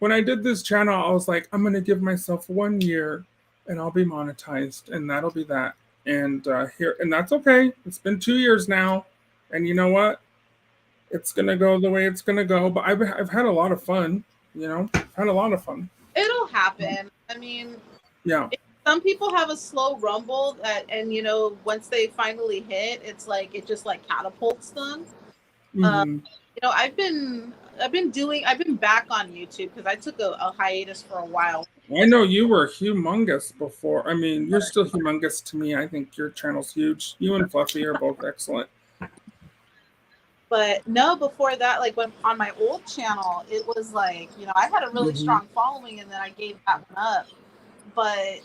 When I did this channel, I was like, I'm gonna give myself 1 year, and I'll be monetized, and that'll be that. And and that's okay. It's been 2 years now, and you know what? It's gonna go the way it's gonna go. But I've had a lot of fun. Had a lot of fun. It'll happen. I mean. Yeah. Some people have a slow rumble and once they finally hit, it's like it just like catapults them. Mm-hmm. I've been back on YouTube because I took a hiatus for a while. I know you were humongous before. I mean, you're still humongous to me. I think your channel's huge. You and Fluffy are both excellent. But no, before that, like when on my old channel, it was like I had a really strong following, and then I gave that one up. But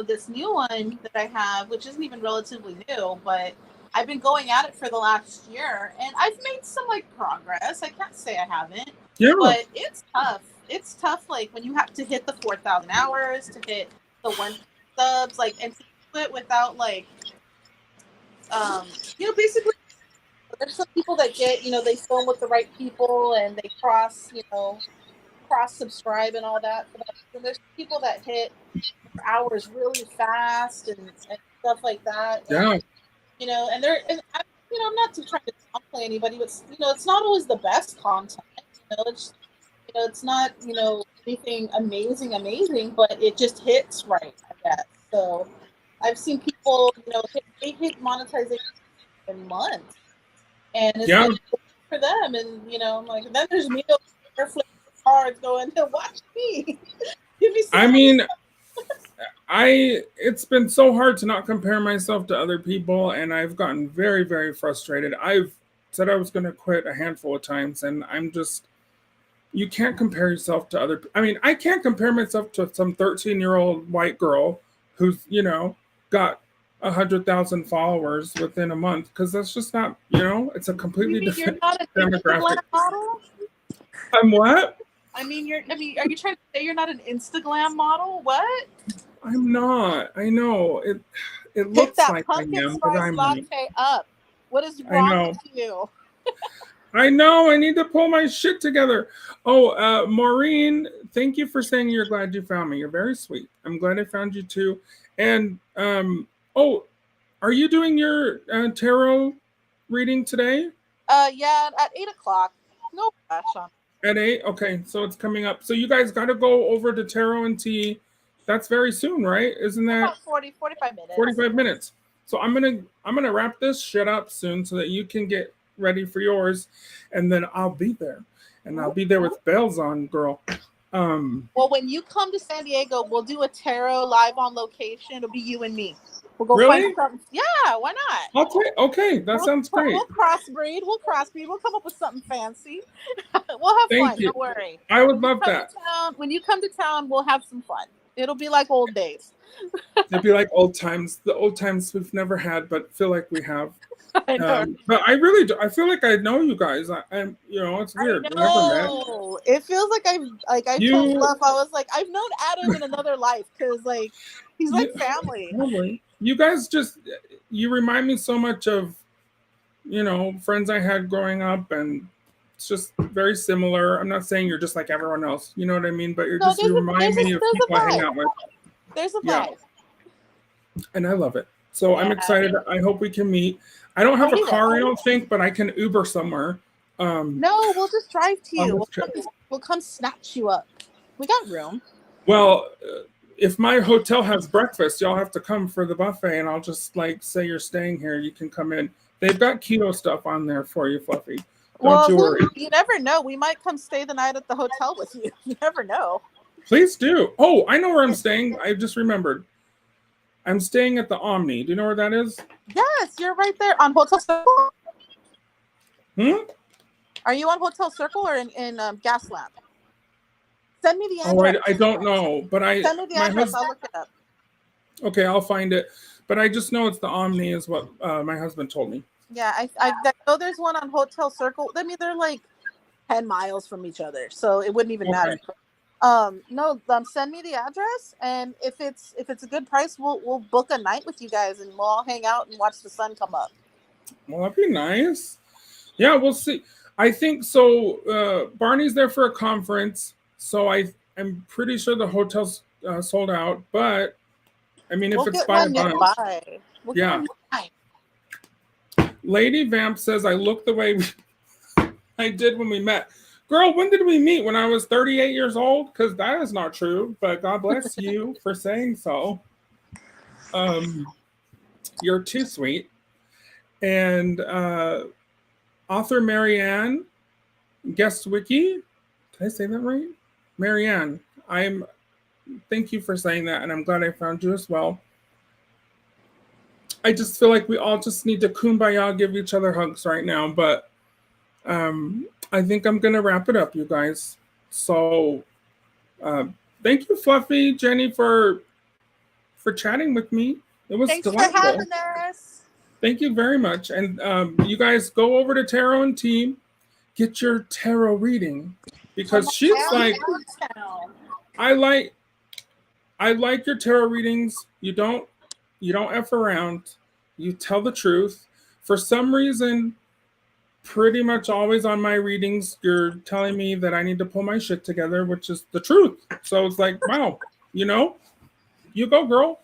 this new one that I have, which isn't even relatively new, but I've been going at it for the last year, and I've made some like progress. I can't say I haven't. Yeah. But it's tough. It's tough, like when you have to hit the 4,000 hours, to hit the 1 subs, like, and to do it without like, basically. There's some people that get, they film with the right people and they cross subscribe and all that. And there's people that hit hours really fast and stuff like that. Yeah. And I'm not trying to downplay anybody, but it's not always the best content. It's not anything amazing, but it just hits right, I guess. So I've seen people hit monetization in months, and it's like for them, and I'm like, then there's me over flipping cards going, watch me. Give me some. I mean, it's been so hard to not compare myself to other people, and I've gotten very, very frustrated. I've said I was going to quit a handful of times, and I'm just, you can't compare yourself to other. I mean, I can't compare myself to some 13-year-old white girl who's, got 100,000 followers within a month, because that's just not, it's a completely different demographic. I'm what? I mean, are you trying to say you're not an Instagram model? What? I'm not. I know it. It looks like I am, but I'm not. Up. What is wrong with you? I know. I need to pull my shit together. Oh, Maureen, thank you for saying you're glad you found me. You're very sweet. I'm glad I found you too. And are you doing your tarot reading today? Yeah, at 8:00. No rush on. At 8? Okay, so it's coming up. So you guys got to go over to Tarot and Tea. That's very soon, right? Isn't that about 45 minutes? 45 minutes. So I'm gonna wrap this shit up soon so that you can get ready for yours, and then I'll be there, and I'll be there with bells on, girl. Well, when you come to San Diego, we'll do a tarot live on location. It'll be you and me. We'll go find something. Yeah, why not? Okay, that sounds great. We'll crossbreed. We'll come up with something fancy. We'll have fun. Don't worry. I would love that. When you come to town, we'll have some fun. It'll be like old days. It'll be like old times. The old times we've never had, but feel like we have. I know. But I really do. I feel like I know you guys. I'm, it's weird. I know. It feels like I told Fluff, I was like, I've known Adam in another life because like he's like family. Probably. You guys you remind me so much of, friends I had growing up, and it's just very similar. I'm not saying you're just like everyone else, you know what I mean? But you remind me of people I hang out with. There's a vibe. And I love it. So I'm excited. I hope we can meet. I don't have a car, I don't think, but I can Uber somewhere. No, we'll just drive to you. We'll come snatch you up. We got room. Well, if my hotel has breakfast, y'all have to come for the buffet, and I'll just say you're staying here. You can come in. They've got keto stuff on there for you, Fluffy. Don't you worry. You never know. We might come stay the night at the hotel with you. You never know. Please do. Oh, I know where I'm staying. I just remembered. I'm staying at the Omni. Do you know where that is? Yes, you're right there on Hotel Circle. Are you on Hotel Circle or in Gaslamp? Send me the address. I don't know, but send me the address. I'll look it up. Okay, I'll find it. But I just know it's the Omni is what my husband told me. Yeah, I know there's one on Hotel Circle. I mean, they're like 10 miles from each other, so it wouldn't even matter. No, send me the address, and if it's a good price, we'll book a night with you guys, and we'll all hang out and watch the sun come up. Well, that'd be nice. Yeah, we'll see. I think so. Barney's there for a conference, so I'm pretty sure the hotel's sold out. But I mean, if it's by a bunch, yeah. Lady Vamp says I look the way I did when we met. Girl, when did we meet? When I was 38 years old? Because that is not true. But God bless you for saying so. You're too sweet. And author Marianne, guest wiki. Did I say that right? Marianne, thank you for saying that, and I'm glad I found you as well. I just feel like we all just need to kumbaya, give each other hugs right now, but I think I'm gonna wrap it up, you guys. So thank you, Fluffy, Jenny, for chatting with me. It was delightful. Thanks for having us. Thank you very much. And you guys go over to Tarot and Team, get your tarot reading, because she's like, I like your tarot readings. You don't F around. You tell the truth. For some reason, pretty much always on my readings, you're telling me that I need to pull my shit together, which is the truth. So it's like, wow, you go, girl.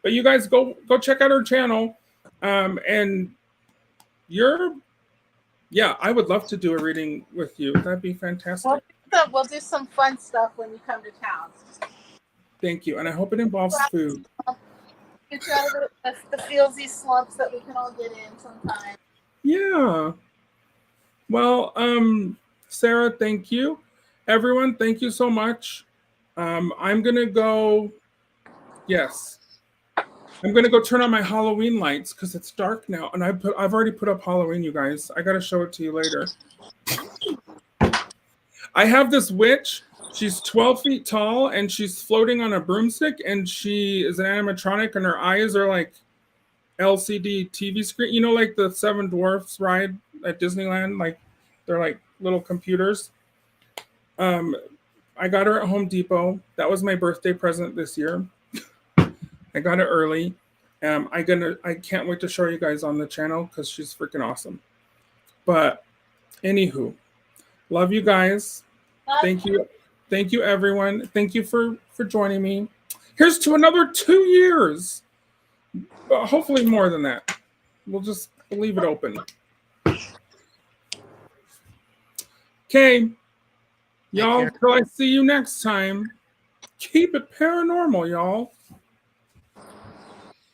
But you guys go check out her channel. And I would love to do a reading with you. That'd be fantastic. We'll do some fun stuff when you come to town. Thank you. And I hope it involves food. Get you out of the feelsy slumps that we can all get in sometime. Yeah. Well, Sarah, thank you. Everyone, thank you so much. I'm gonna go. Yes. I'm gonna go turn on my Halloween lights because it's dark now, and I've already put up Halloween, you guys. I gotta show it to you later. I have this witch. She's 12 feet tall, and she's floating on a broomstick, and she is an animatronic, and her eyes are like LCD TV screen. You know, like the Seven Dwarfs ride at Disneyland? Like, they're like little computers. I got her at Home Depot. That was my birthday present this year. I got it early. I can't wait to show you guys on the channel because she's freaking awesome. But anywho, love you guys. Thank you, everyone. Thank you for joining me. Here's to another 2 years. Hopefully more than that. We'll leave it open. Okay. Y'all, till I see you next time, keep it paranormal, y'all.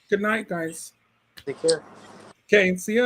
Good night, guys. Take care. Okay, see ya.